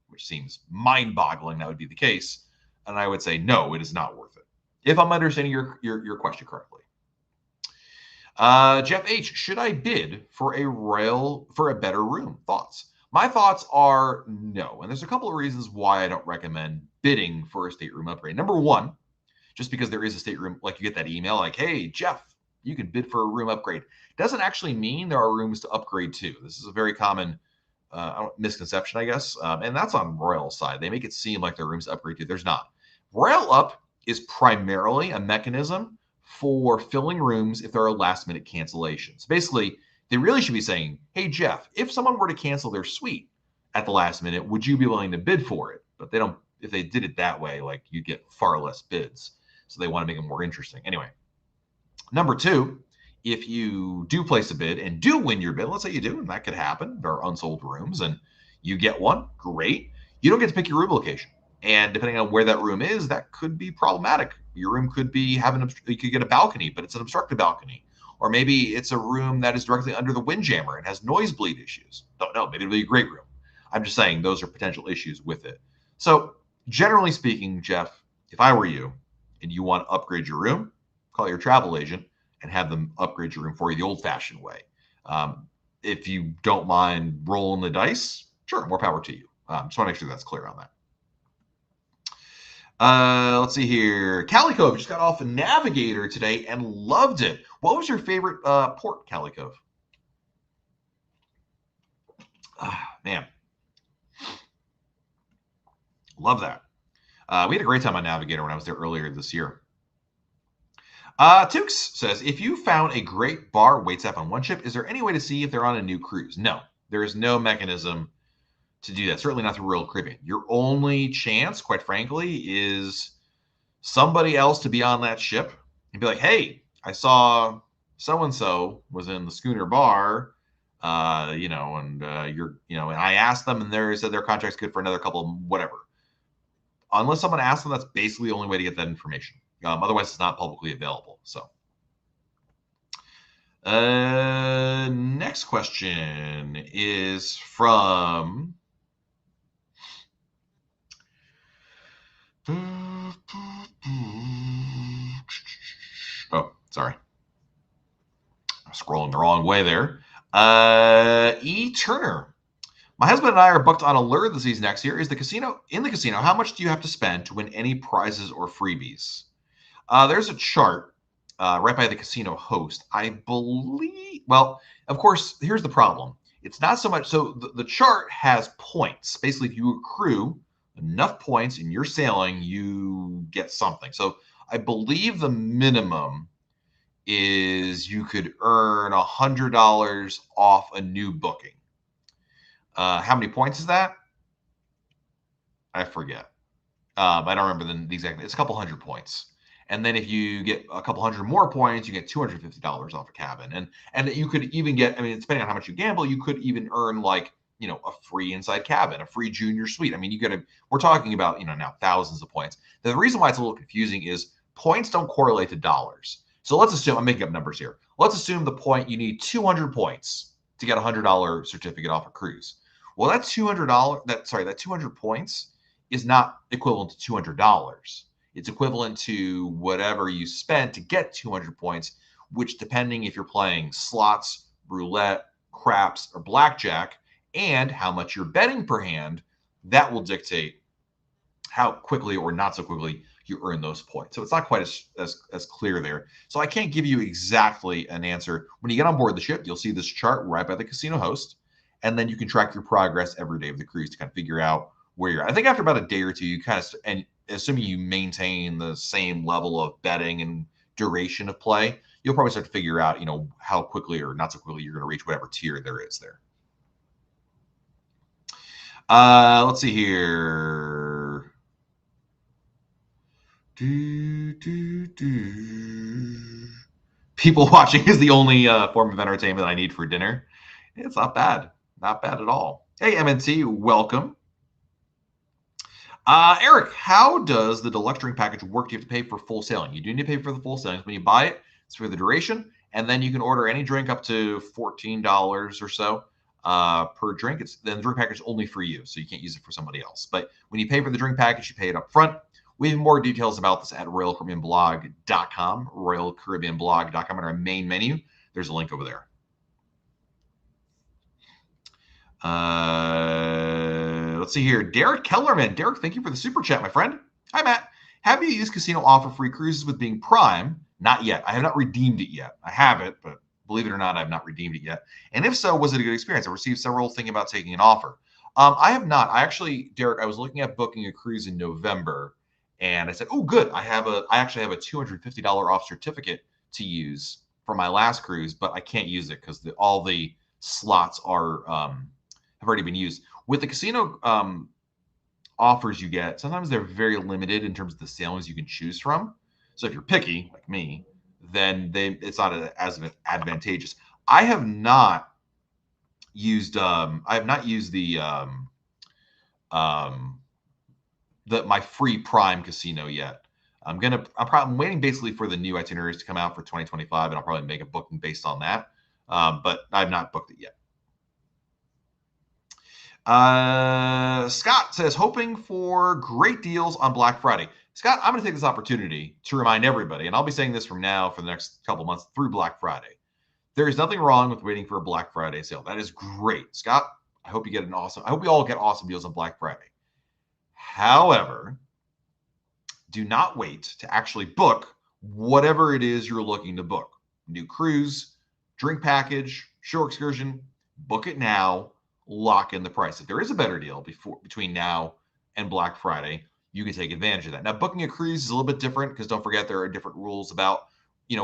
A: which seems mind-boggling that would be the case. And I would say, no, it is not worth it. If I'm understanding your question correctly. Jeff H., should I bid for a better room? Thoughts? My thoughts are no. And there's a couple of reasons why I don't recommend bidding for a stateroom upgrade. Number one, just because there is a stateroom, like you get that email like, hey, Jeff, you can bid for a room upgrade. Doesn't actually mean there are rooms to upgrade to. This is a very common misconception, I guess. And that's on Royal side. They make it seem like there are rooms to upgrade to. There's not. Royal Up is primarily a mechanism for filling rooms if there are last-minute cancellations. Basically, they really should be saying, hey, Jeff, if someone were to cancel their suite at the last minute, would you be willing to bid for it? But they don't. If they did it that way, like, you get far less bids. So they want to make it more interesting. Anyway, number two, if you do place a bid and do win your bid, let's say you do, and that could happen. There are unsold rooms, and you get one, great. You don't get to pick your room location. And depending on where that room is, that could be problematic. Your room could be you could get a balcony, but it's an obstructed balcony. Or maybe it's a room that is directly under the windjammer and has noise bleed issues. Don't know. Maybe it'll be a great room. I'm just saying those are potential issues with it. So generally speaking, Jeff, if I were you and you want to upgrade your room, call your travel agent and have them upgrade your room for you the old-fashioned way. If you don't mind rolling the dice, sure, more power to you. Just want to make sure that's clear on that. Let's see here. Calico just got off a Navigator today and loved it. What was your favorite port, Calico? Man, love that. We had a great time on Navigator when I was there earlier this year. Tukes says, if you found a great bar wait staff on one ship, is there any way to see if they're on a new cruise? No, there is no mechanism to do that. Certainly not through Royal Caribbean. Your only chance, quite frankly, is somebody else to be on that ship and be like, hey, I saw so-and-so was in the schooner bar, and I asked them and they said their contract's good for another couple, whatever. Unless someone asks them, that's basically the only way to get that information. Otherwise, it's not publicly available. So, next question is from sorry. I'm scrolling the wrong way there. E. Turner. My husband and I are booked on Allure this season next year. In the casino, how much do you have to spend to win any prizes or freebies? There's a chart right by the casino host. I believe, well, of course, here's the problem. It's not so much, so the chart has points. Basically, if you accrue enough points in your sailing, you get something. So I believe the minimum is you could earn $100 off a new booking. How many points is that? I forget. I don't remember the exact. It's a couple hundred points. And then if you get a couple hundred more points, you get $250 off a cabin. And you could even get, I mean, depending on how much you gamble, you could even earn like, a free inside cabin, a free junior suite. I mean, we're talking about, now thousands of points. The reason why it's a little confusing is points don't correlate to dollars. So let's assume, I'm making up numbers here. Let's assume you need 200 points to get a $100 certificate off a cruise. Well, that 200 points is not equivalent to $200. It's equivalent to whatever you spent to get 200 points, which, depending if you're playing slots, roulette, craps, or blackjack, and how much you're betting per hand, that will dictate how quickly or not so quickly you earn those points. So it's not quite as clear there. So I can't give you exactly an answer. When you get on board the ship, you'll see this chart right by the casino host, and then you can track your progress every day of the cruise to kind of figure out where you're at. I think after about a day or two, you kind of, and assuming you maintain the same level of betting and duration of play, you'll probably start to figure out, how quickly or not so quickly you're going to reach whatever tier there is there. Let's see here. People watching is the only form of entertainment I need for dinner. It's not bad. Not bad at all. Hey, MNT, welcome. Eric, how does the deluxe drink package work? Do you have to pay for full sailing? You do need to pay for the full sailings. When you buy it, it's for the duration, and then you can order any drink up to $14 or so per drink. Then the drink package is only for you, so you can't use it for somebody else. But when you pay for the drink package, you pay it up front. We have more details about this at RoyalCaribbeanBlog.com, RoyalCaribbeanBlog.com. In our main menu, there's a link over there. Let's see here. Derek Kellerman. Derek, thank you for the super chat, my friend. Hi, Matt. Have you used casino offer free cruises with being Prime? Not yet. I have not redeemed it yet. I have it, but believe it or not, I have not redeemed it yet. And if so, was it a good experience? I received several thinking about taking an offer. I have not. Derek, I was looking at booking a cruise in November, and I said, oh, good. I actually have a $250 off certificate to use for my last cruise, but I can't use it because all the slots are have already been used. With the casino offers you get, sometimes they're very limited in terms of the sailings you can choose from. So if you're picky, like me, then it's not as advantageous. I have not used my free Prime casino yet. I'm waiting basically for the new itineraries to come out for 2025, and I'll probably make a booking based on that. But I've not booked it yet. Scott says, hoping for great deals on Black Friday. Scott, I'm going to take this opportunity to remind everybody, and I'll be saying this from now for the next couple months through Black Friday. There is nothing wrong with waiting for a Black Friday sale. That is great. Scott, I hope you get I hope we all get awesome deals on Black Friday. However, do not wait to actually book whatever it is you're looking to book. New cruise, drink package, shore excursion, book it now, lock in the price. If there is a better deal between now and Black Friday, you can take advantage of that. Now, booking a cruise is a little bit different because don't forget there are different rules about,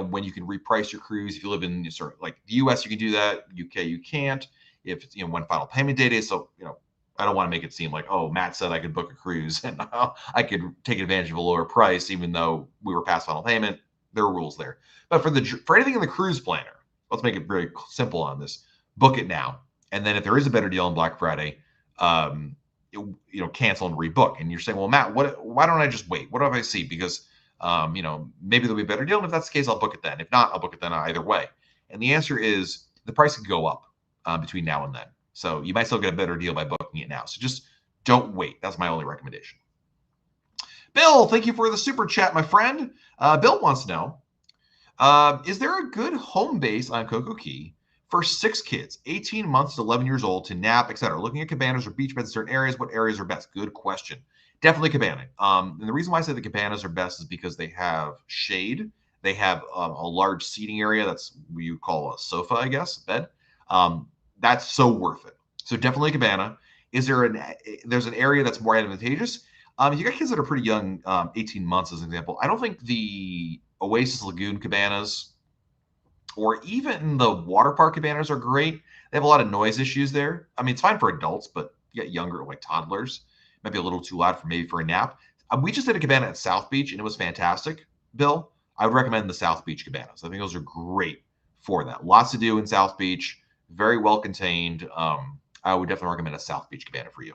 A: when you can reprice your cruise. If you live in sort of like the US, you can do that. UK, you can't. If it's, when final payment date is. So, I don't want to make it seem like, oh, Matt said I could book a cruise and I could take advantage of a lower price, even though we were past final payment. There are rules there. But for anything in the cruise planner, let's make it very simple on this. Book it now, and then if there is a better deal on Black Friday, cancel and rebook. And you're saying, well, Matt, why don't I just wait? What do I see? Because maybe there'll be a better deal, and if that's the case, I'll book it then. If not, I'll book it then either way. And the answer is the price could go up between now and then. So you might still get a better deal by booking it now. So just don't wait. That's my only recommendation. Bill, thank you for the super chat, my friend. Bill wants to know, is there a good home base on Coco Key for 6 kids, 18 months to 11 years old, to nap, etc.? Looking at cabanas or beach beds in certain areas, what areas are best? Good question. Definitely cabana. And the reason why I say the cabanas are best is because they have shade. They have a large seating area. That's what you call a sofa, I guess, bed. That's so worth it. So definitely a cabana. There's an area that's more advantageous? If you got kids that are pretty young, 18 months as an example, I don't think the Oasis Lagoon cabanas or even the water park cabanas are great. They have a lot of noise issues there. I mean, it's fine for adults, but you get younger, like toddlers, might be a little too loud for a nap. We just did a cabana at South Beach, and it was fantastic, Bill. I would recommend the South Beach cabanas. I think those are great for that. Lots to do in South Beach. Very well contained. I would definitely recommend a South Beach cabana for you.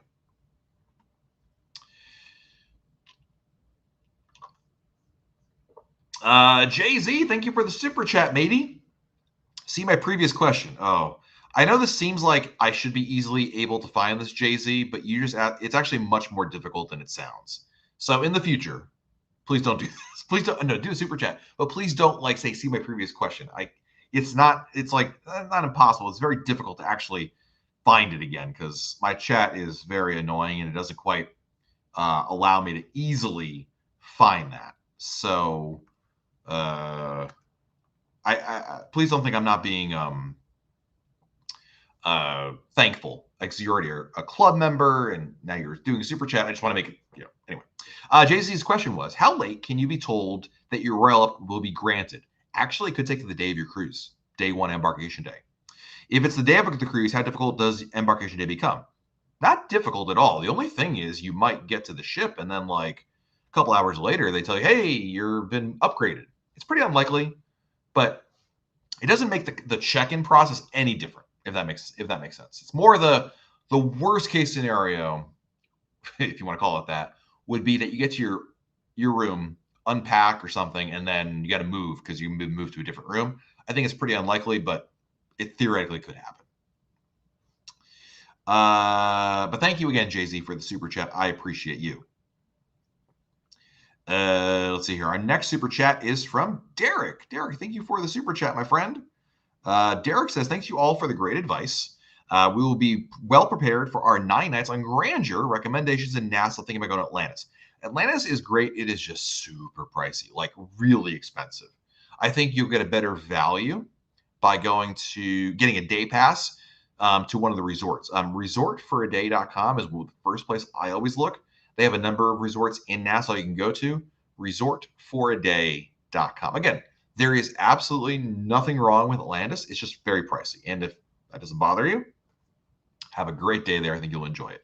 A: Jay-Z, thank you for the super chat, matey. See my previous question. Oh, I know this seems like I should be easily able to find this, Jay-Z, but it's actually much more difficult than it sounds. So in the future, please don't do this. Please don't, no, do a super chat, but please don't say, see my previous question. It's not impossible. It's very difficult to actually find it again because my chat is very annoying and it doesn't quite allow me to easily find that. So I please don't think I'm not being thankful. Like, so you're already a club member and now you're doing a super chat. I just want to make it, anyway. Jay-Z's question was, how late can you be told that your royal up will be granted? Actually, it could take to the day of your cruise, day 1 embarkation day. If it's the day of the cruise, how difficult does embarkation day become? Not difficult at all. The only thing is you might get to the ship and then a couple hours later, they tell you, hey, you've been upgraded. It's pretty unlikely, but it doesn't make the check-in process any different, if that makes sense. It's more the worst case scenario, if you want to call it that, would be that you get to your room, unpack or something, and then you got to move because you move to a different room. I think it's pretty unlikely, but it theoretically could happen. But thank you again, Jay-Z, for the super chat. I appreciate you. Let's see here. Our next super chat is from Derek. Derek, thank you for the super chat, my friend. Derek says, thanks you all for the great advice. We will be well prepared for our 9 nights on Grandeur. Recommendations in Nassau. Thinking about going to Atlantis. Atlantis is great. It is just super pricey, really expensive. I think you'll get a better value by getting a day pass to one of the resorts. Resortforaday.com is the first place I always look. They have a number of resorts in Nassau you can go to. Resortforaday.com. Again, there is absolutely nothing wrong with Atlantis. It's just very pricey. And if that doesn't bother you, have a great day there. I think you'll enjoy it.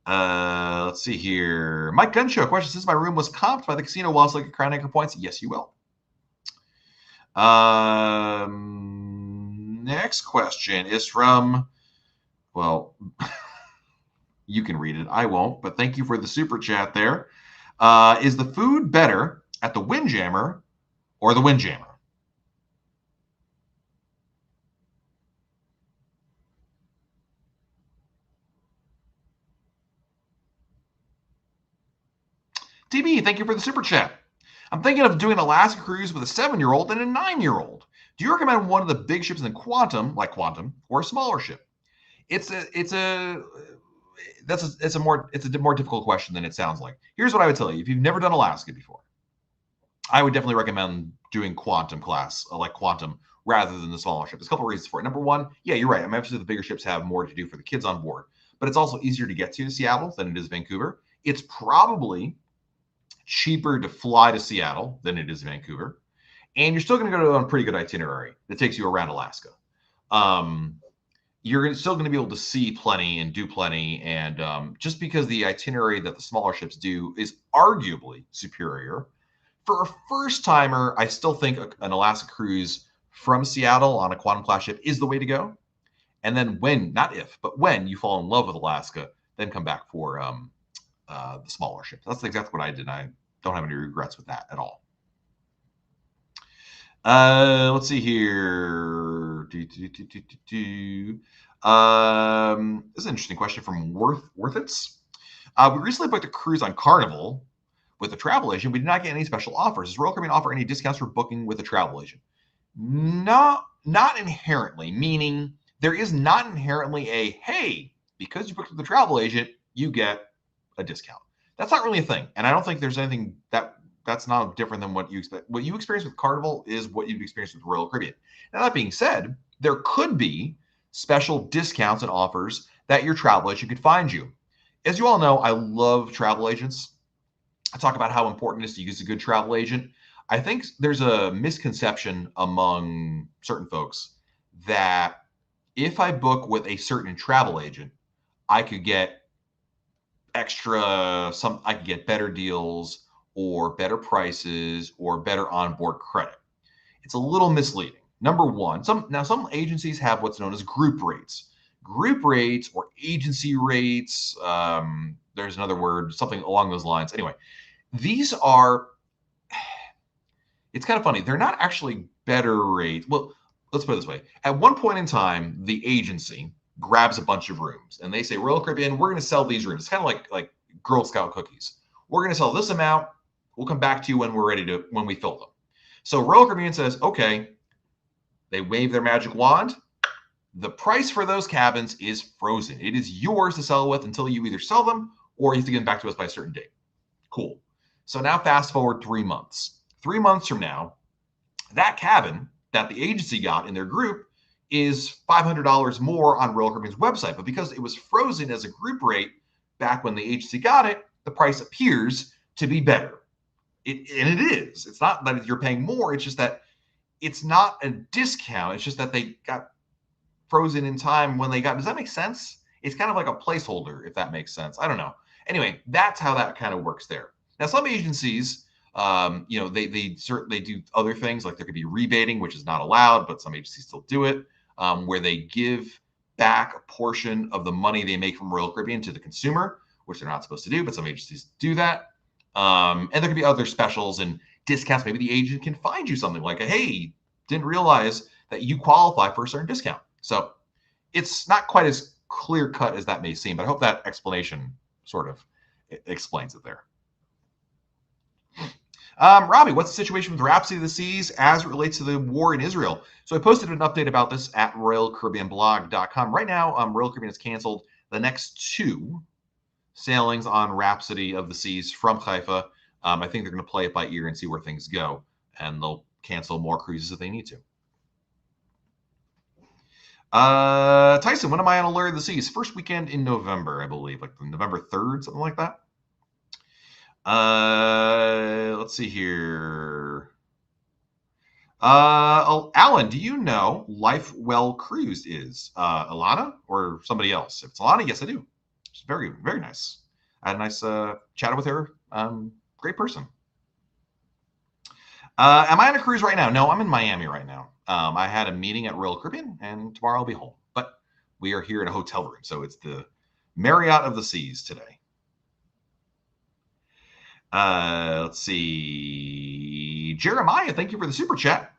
A: Let's see here. Mike Gunshow question: since my room was comped by the casino, will I also get Crown Anchor points? Yes, you will. Next question is from, well, you can read it. I won't, but thank you for the super chat there. Is the food better at the Windjammer or the Windjammer? TB, thank you for the super chat. I'm thinking of doing an Alaska cruise with a 7-year-old and a 9-year-old. Do you recommend one of the big ships in Quantum, like Quantum, or a smaller ship? It's a more difficult question than it sounds like. Here's what I would tell you: if you've never done Alaska before, I would definitely recommend doing Quantum class, like Quantum, rather than the smaller ship. There's a couple of reasons for it. Number one, yeah, you're right. Obviously, the bigger ships have more to do for the kids on board, but it's also easier to get to Seattle than it is Vancouver. It's probably cheaper to fly to Seattle than it is Vancouver, and you're still going to go on a pretty good itinerary that takes you around Alaska. You're still going to be able to see plenty and do plenty, and just because the itinerary that the smaller ships do is arguably superior, for a first timer, I still think an Alaska cruise from Seattle on a Quantum class ship is the way to go. And then when, not if, but when you fall in love with Alaska, then come back for the smaller ships. That's exactly what I did. I don't have any regrets with that at all. Let's see here. This is an interesting question from Worthits. We recently booked a cruise on Carnival with a travel agent. We did not get any special offers. Does Royal Caribbean offer any discounts for booking with a travel agent? No, not inherently, meaning there is not inherently a, hey, because you booked with a travel agent, you get a discount. That's not really a thing. And I don't think there's anything that's not different than what you expect. What you experience with Carnival is what you've experienced with Royal Caribbean. Now, that being said, there could be special discounts and offers that your travel agent could find you. As you all know, I love travel agents. I talk about how important it is to use a good travel agent. I think there's a misconception among certain folks that if I book with a certain travel agent, I could get I could get better deals or better prices or better onboard credit. It's a little misleading. Number one, some agencies have what's known as group rates. Group rates or agency rates, there's another word, something along those lines. Anyway, these are, it's kind of funny. They're not actually better rates. Well, let's put it this way. At one point in time, the agency grabs a bunch of rooms and they say, Royal Caribbean, we're going to sell these rooms. It's kind of like Girl Scout cookies. We're going to sell this amount. We'll come back to you when we fill them. So Royal Caribbean says, okay, they wave their magic wand. The price for those cabins is frozen. It is yours to sell with until you either sell them or you have to get them back to us by a certain date. Cool. So now fast forward 3 months. 3 months from now, that cabin that the agency got in their group is $500 more on Royal Caribbean's website. But because it was frozen as a group rate back when the agency got it, the price appears to be better. And it is. It's not that you're paying more. It's just that it's not a discount. It's just that they got frozen in time when they got. Does that make sense? It's kind of like a placeholder, if that makes sense. I don't know. Anyway, that's how that kind of works there. Now, some agencies, they certainly do other things, like there could be rebating, which is not allowed, but some agencies still do it, where they give back a portion of the money they make from Royal Caribbean to the consumer, which they're not supposed to do, but some agencies do that. And there could be other specials and discounts. Maybe the agent can find you something like, hey, didn't realize that you qualify for a certain discount. So it's not quite as clear cut as that may seem, but I hope that explanation sort of explains it there. Robbie, what's the situation with Rhapsody of the Seas as it relates to the war in Israel? So I posted an update about this at RoyalCaribbeanBlog.com. Right now, Royal Caribbean has canceled the next 2 sailings on Rhapsody of the Seas from Haifa. I think they're going to play it by ear and see where things go, and they'll cancel more cruises if they need to. Tyson, when am I on Allure of the Seas? First weekend in November, I believe, like November 3rd, something like that. Let's see here. Alan, do you know Life Well Cruised is Alana or somebody else? If it's Alana, yes, I do. She's very, very nice. I had a nice chat with her. Great person. Am I on a cruise right now? No, I'm in Miami right now. I had a meeting at Royal Caribbean, and tomorrow I'll be home. But we are here in a hotel room, so it's the Marriott of the Seas today. Let's see. Jeremiah, thank you for the super chat.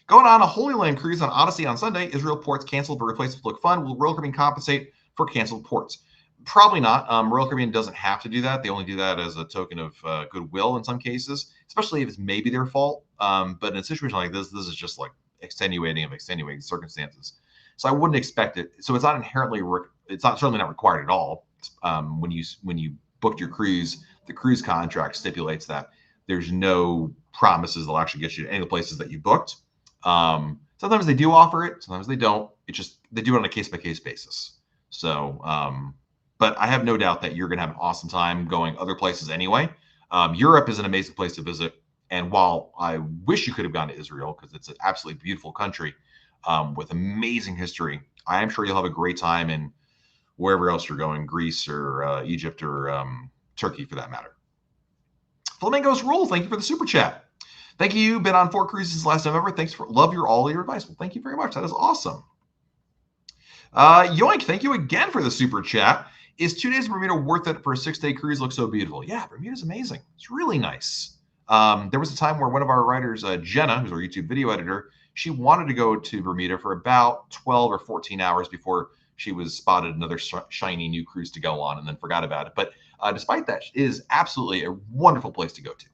A: Going on a Holy Land cruise on Odyssey on Sunday. Israel ports canceled but replaced with Look Fun. Will Royal Caribbean compensate for canceled ports? Probably not. Royal Caribbean doesn't have to do that. They only do that as a token of goodwill in some cases, especially if it's maybe their fault. But in a situation like this is just like extenuating circumstances. So I wouldn't expect it. So it's not inherently, it's not certainly not required at all. When you booked your cruise, the cruise contract stipulates that there's no promises they'll actually get you to any of the places that you booked. Sometimes they do offer it, sometimes they don't. It's just they do it on a case by case basis. So, but I have no doubt that you're going to have an awesome time going other places anyway. Europe is an amazing place to visit. And while I wish you could have gone to Israel because it's an absolutely beautiful country with amazing history, I am sure you'll have a great time in wherever else you're going, Greece or Egypt or Turkey for that matter. Flamingos Rule, thank you for the super chat. Thank you. Been on 4 cruises last November. Thanks for all your advice. Well, thank you very much. That is awesome. Yoink, thank you again for the super chat. Is 2 days in Bermuda worth it for a 6-day cruise? Looks so beautiful. Yeah, Bermuda's amazing. It's really nice. There was a time where one of our writers, Jenna, who's our YouTube video editor, she wanted to go to Bermuda for about 12 or 14 hours before she was spotted another shiny new cruise to go on and then forgot about it. But despite that, it is absolutely a wonderful place to go to.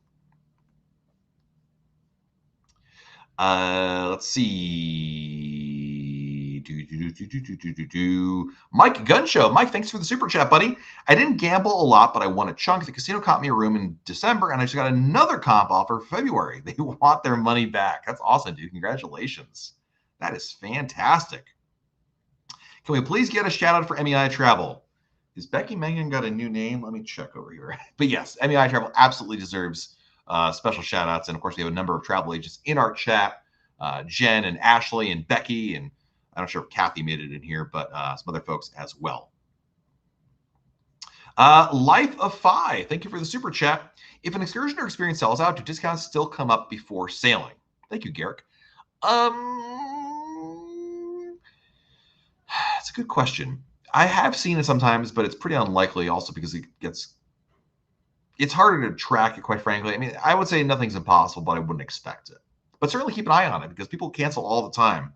A: Let's see. Mike Gunshow. Mike, thanks for the super chat, buddy. I didn't gamble a lot, but I won a chunk. The casino caught me a room in December, and I just got another comp offer for February. They want their money back. That's awesome, dude. Congratulations. That is fantastic. Can we please get a shout out for MEI Travel? Is Becky Megan got a new name? Let me check over here. But yes, MEI Travel absolutely deserves special shout outs. And of course, we have a number of travel agents in our chat, Jen and Ashley and Becky. And I'm not sure if Kathy made it in here, but some other folks as well. Life of Phi, thank you for the super chat. If an excursion or experience sells out, do discounts still come up before sailing? Thank you, Garrick. That's a good question. I have seen it sometimes, but it's pretty unlikely also because it's harder to track it, quite frankly. I mean, I would say nothing's impossible, but I wouldn't expect it. But certainly keep an eye on it because people cancel all the time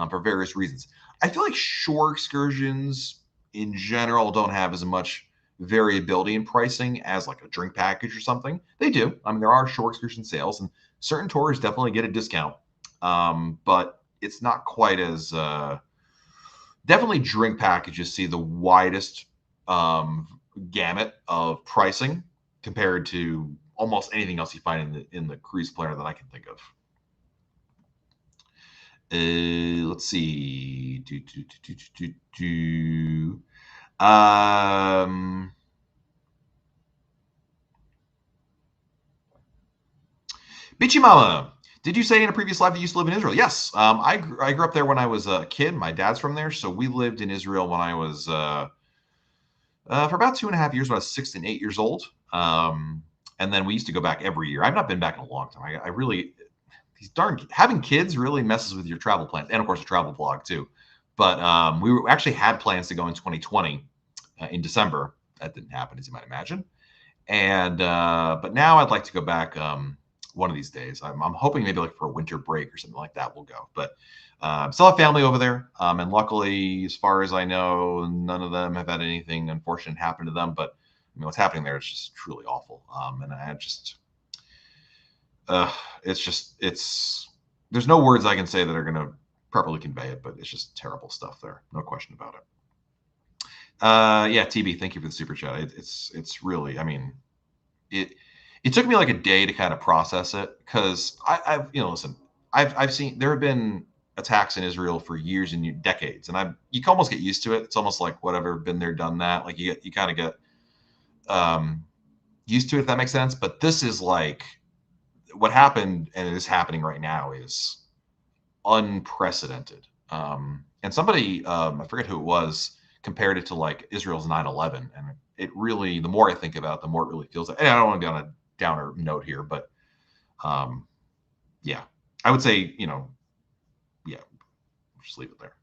A: for various reasons. I feel like shore excursions in general don't have as much variability in pricing as like a drink package or something. They do. I mean, there are shore excursion sales and certain tours definitely get a discount, but it's not quite as definitely drink packages see the widest gamut of pricing compared to almost anything else you find in the cruise planner that I can think of. Let's see. Bitchy Mama, did you say in a previous life you used to live in Israel? Yes. I grew up there when I was a kid. My dad's from there, so we lived in Israel when I was for about 2.5 years when I was 6 and 8 years old. And then we used to go back every year. I've not been back in a long time. I really, having kids really messes with your travel plans, and of course a travel vlog too. But we actually had plans to go in 2020 in December. That didn't happen, as you might imagine. And but now I'd like to go back one of these days. I'm hoping maybe like for a winter break or something like that we'll go. But still have family over there, and luckily, as far as I know, none of them have had anything unfortunate happen to them. But I mean, what's happening there is just truly awful. And I just, there's no words I can say that are going to properly convey it, but it's just terrible stuff there. No question about it. Yeah, TB, thank you for the super chat. It's really, I mean, it took me like a day to kind of process it because I've listen, I've seen there have been attacks in Israel for years and decades, and you can almost get used to it. It's almost like whatever, been there, done that. Like you kind of get used to it, if that makes sense. But this is like what happened, and it is happening right now, is unprecedented. And somebody, I forget who it was, compared it to like Israel's 9/11, and it really, the more I think about it, the more it really feels like. And I don't want to be on a downer note here, but yeah, I would say, yeah, just leave it there.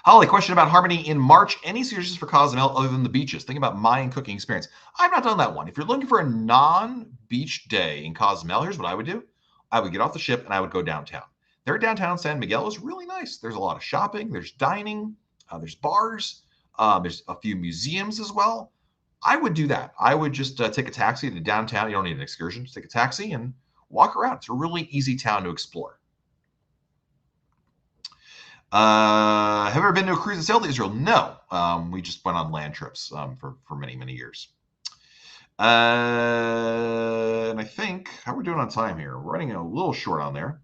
A: Holly, question about Harmony in March. Any suggestions for Cozumel other than the beaches? Think about Mayan cooking experience. I've not done that one. If you're looking for a non-beach day in Cozumel, here's what I would do. I would get off the ship and I would go downtown. Their downtown San Miguel is really nice. There's a lot of shopping. There's dining. There's bars. There's a few museums as well. I would do that. I would just take a taxi to downtown. You don't need an excursion. Just take a taxi and walk around. It's a really easy town to explore. Have you ever been to a cruise that sailed to Israel? No. We just went on land trips for many, many years. And I think, how are we doing on time here? We're running a little short on there.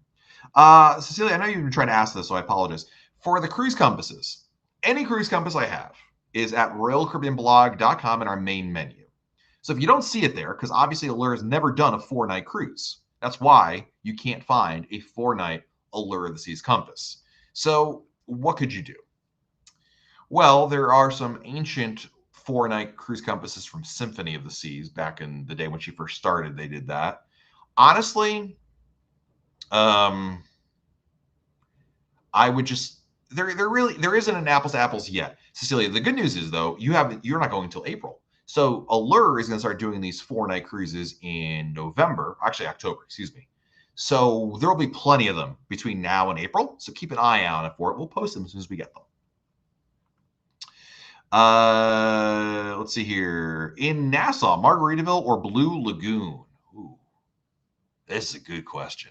A: Cecilia, I know you've been trying to ask this, so I apologize. For the cruise compasses, any cruise compass I have is at royalcaribbeanblog.com in our main menu. So if you don't see it there, because obviously Allure has never done a 4-night cruise. That's why you can't find a 4-night Allure of the Seas compass. So what could you do? Well, there are some ancient 4-night cruise compasses from Symphony of the Seas back in the day when she first started. They did that. Honestly, I would just there isn't an apples to apples yet. Cecilia, the good news is though, you're not going until April. So Allure is going to start doing these 4-night cruises in November, actually October, excuse me. So there'll be plenty of them between now and April. So keep an eye out for it. We'll post them as soon as we get them. Let's see here. In Nassau, Margaritaville or Blue Lagoon? Ooh, this is a good question.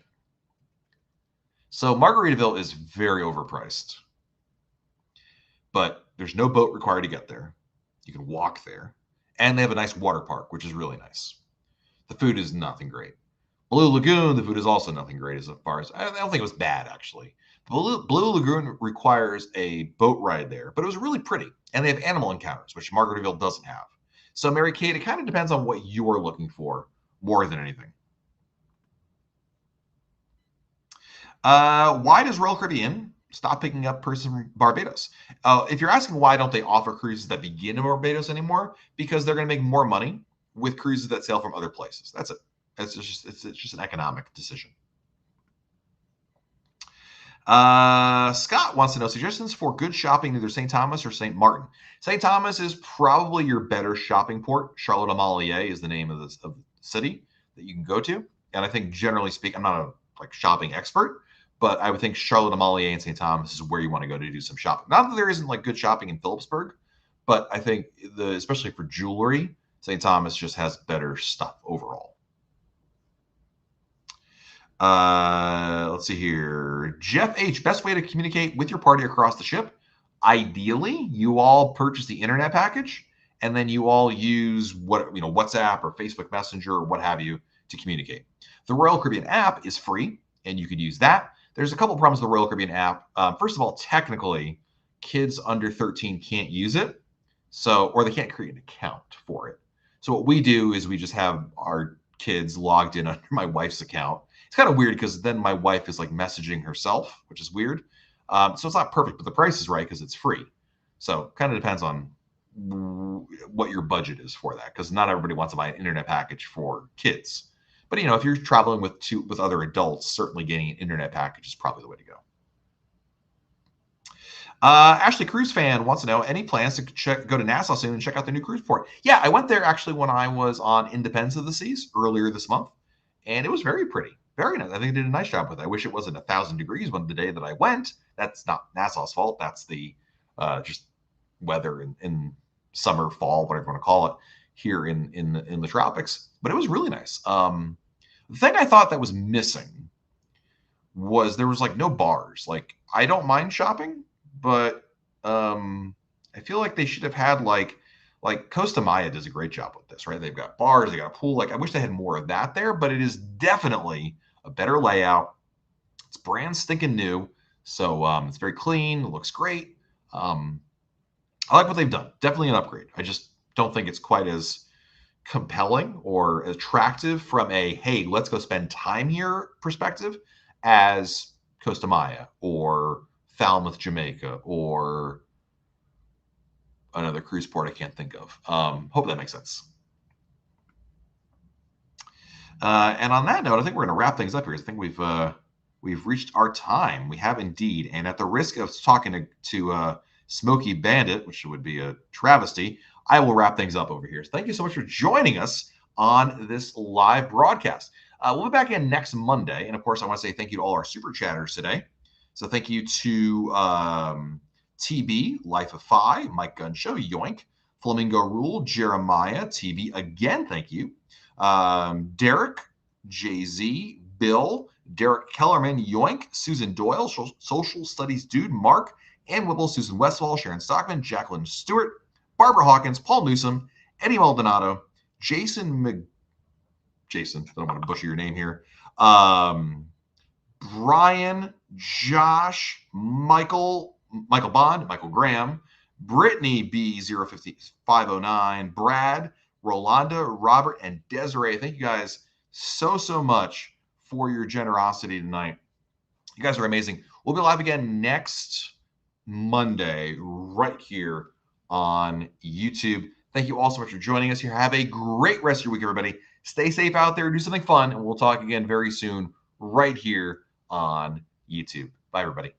A: So Margaritaville is very overpriced, but there's no boat required to get there. You can walk there, and they have a nice water park, which is really nice. The food is nothing great. Blue Lagoon, the food is also nothing great as far as, I don't think it was bad actually. Blue Lagoon requires a boat ride there, but it was really pretty. And they have animal encounters, which Margaritaville doesn't have. So Mary Kate, it kind of depends on what you are looking for more than anything. Why does Royal Caribbean stop picking up person from Barbados? If you're asking why don't they offer cruises that begin in Barbados anymore, because they're going to make more money with cruises that sail from other places. That's it. It's just an economic decision. Scott wants to know suggestions for good shopping in either St. Thomas or St. Martin. St. Thomas is probably your better shopping port. Charlotte Amalie is the name of the city that you can go to. And I think generally speaking, I'm not a shopping expert, but I would think Charlotte Amalie and St. Thomas is where you want to go to do some shopping. Not that there isn't good shopping in Phillipsburg, but I think especially for jewelry, St. Thomas just has better stuff overall. Let's see here. Jeff H. Best way to communicate with your party across the ship. Ideally, you all purchase the internet package, and then you all use WhatsApp or Facebook Messenger or what have you to communicate. The Royal Caribbean app is free, and you could use that. There's a couple of problems with the Royal Caribbean app. First of all, technically, kids under 13 can't use it, or they can't create an account for it. So what we do is we just have our kids logged in under my wife's account. It's kind of weird because then my wife is messaging herself, which is weird. So it's not perfect, but the price is right because it's free. So kind of depends on what your budget is for that, because not everybody wants to buy an internet package for kids. But if you're traveling with other adults, certainly getting an internet package is probably the way to go. Ashley Cruise fan wants to know any plans to go to Nassau soon and check out the new cruise port. Yeah, I went there actually when I was on Independence of the Seas earlier this month, and it was very pretty. Very nice. I think they did a nice job with it. I wish it wasn't 1,000 degrees the day that I went. That's not Nassau's fault. That's the just weather in summer, fall, whatever you want to call it, here in the tropics. But it was really nice. The thing I thought that was missing was there was no bars. I don't mind shopping, but I feel like they should have had Costa Maya does a great job with this, right? They've got bars, they got a pool. I wish they had more of that there, but it is definitely a better layout. It's brand stinking new. So it's very clean. It looks great. I like what they've done. Definitely an upgrade. I just don't think it's quite as compelling or attractive from a, hey, let's go spend time here perspective as Costa Maya or Falmouth, Jamaica, or another cruise port I can't think of. Hope that makes sense. And on that note, I think we're going to wrap things up here. I think we've reached our time. We have indeed. And at the risk of talking to Smokey Bandit, which would be a travesty, I will wrap things up over here. So thank you so much for joining us on this live broadcast. We'll be back in next Monday. And of course, I want to say thank you to all our super chatters today. So thank you to TB, Life of Phi, Mike Gunshow, yoink. Flamingo Rule, Jeremiah, TB, again, thank you. Derek, Jay-Z, Bill, Derek Kellerman, yoink. Susan Doyle, Social Studies Dude, Mark, Ann Whipple, Susan Westfall, Sharon Stockman, Jacqueline Stewart, Barbara Hawkins, Paul Newsom, Eddie Maldonado, Jason, I don't want to butcher your name here. Brian, Josh, Michael Bond, Michael Graham, Brittany B0509, Brad, Rolanda, Robert, and Desiree. Thank you guys so much for your generosity tonight. You guys are amazing. We'll be live again next Monday right here on YouTube. Thank you all so much for joining us here. Have a great rest of your week, everybody. Stay safe out there. Do something fun, and we'll talk again very soon right here on YouTube. Bye, everybody.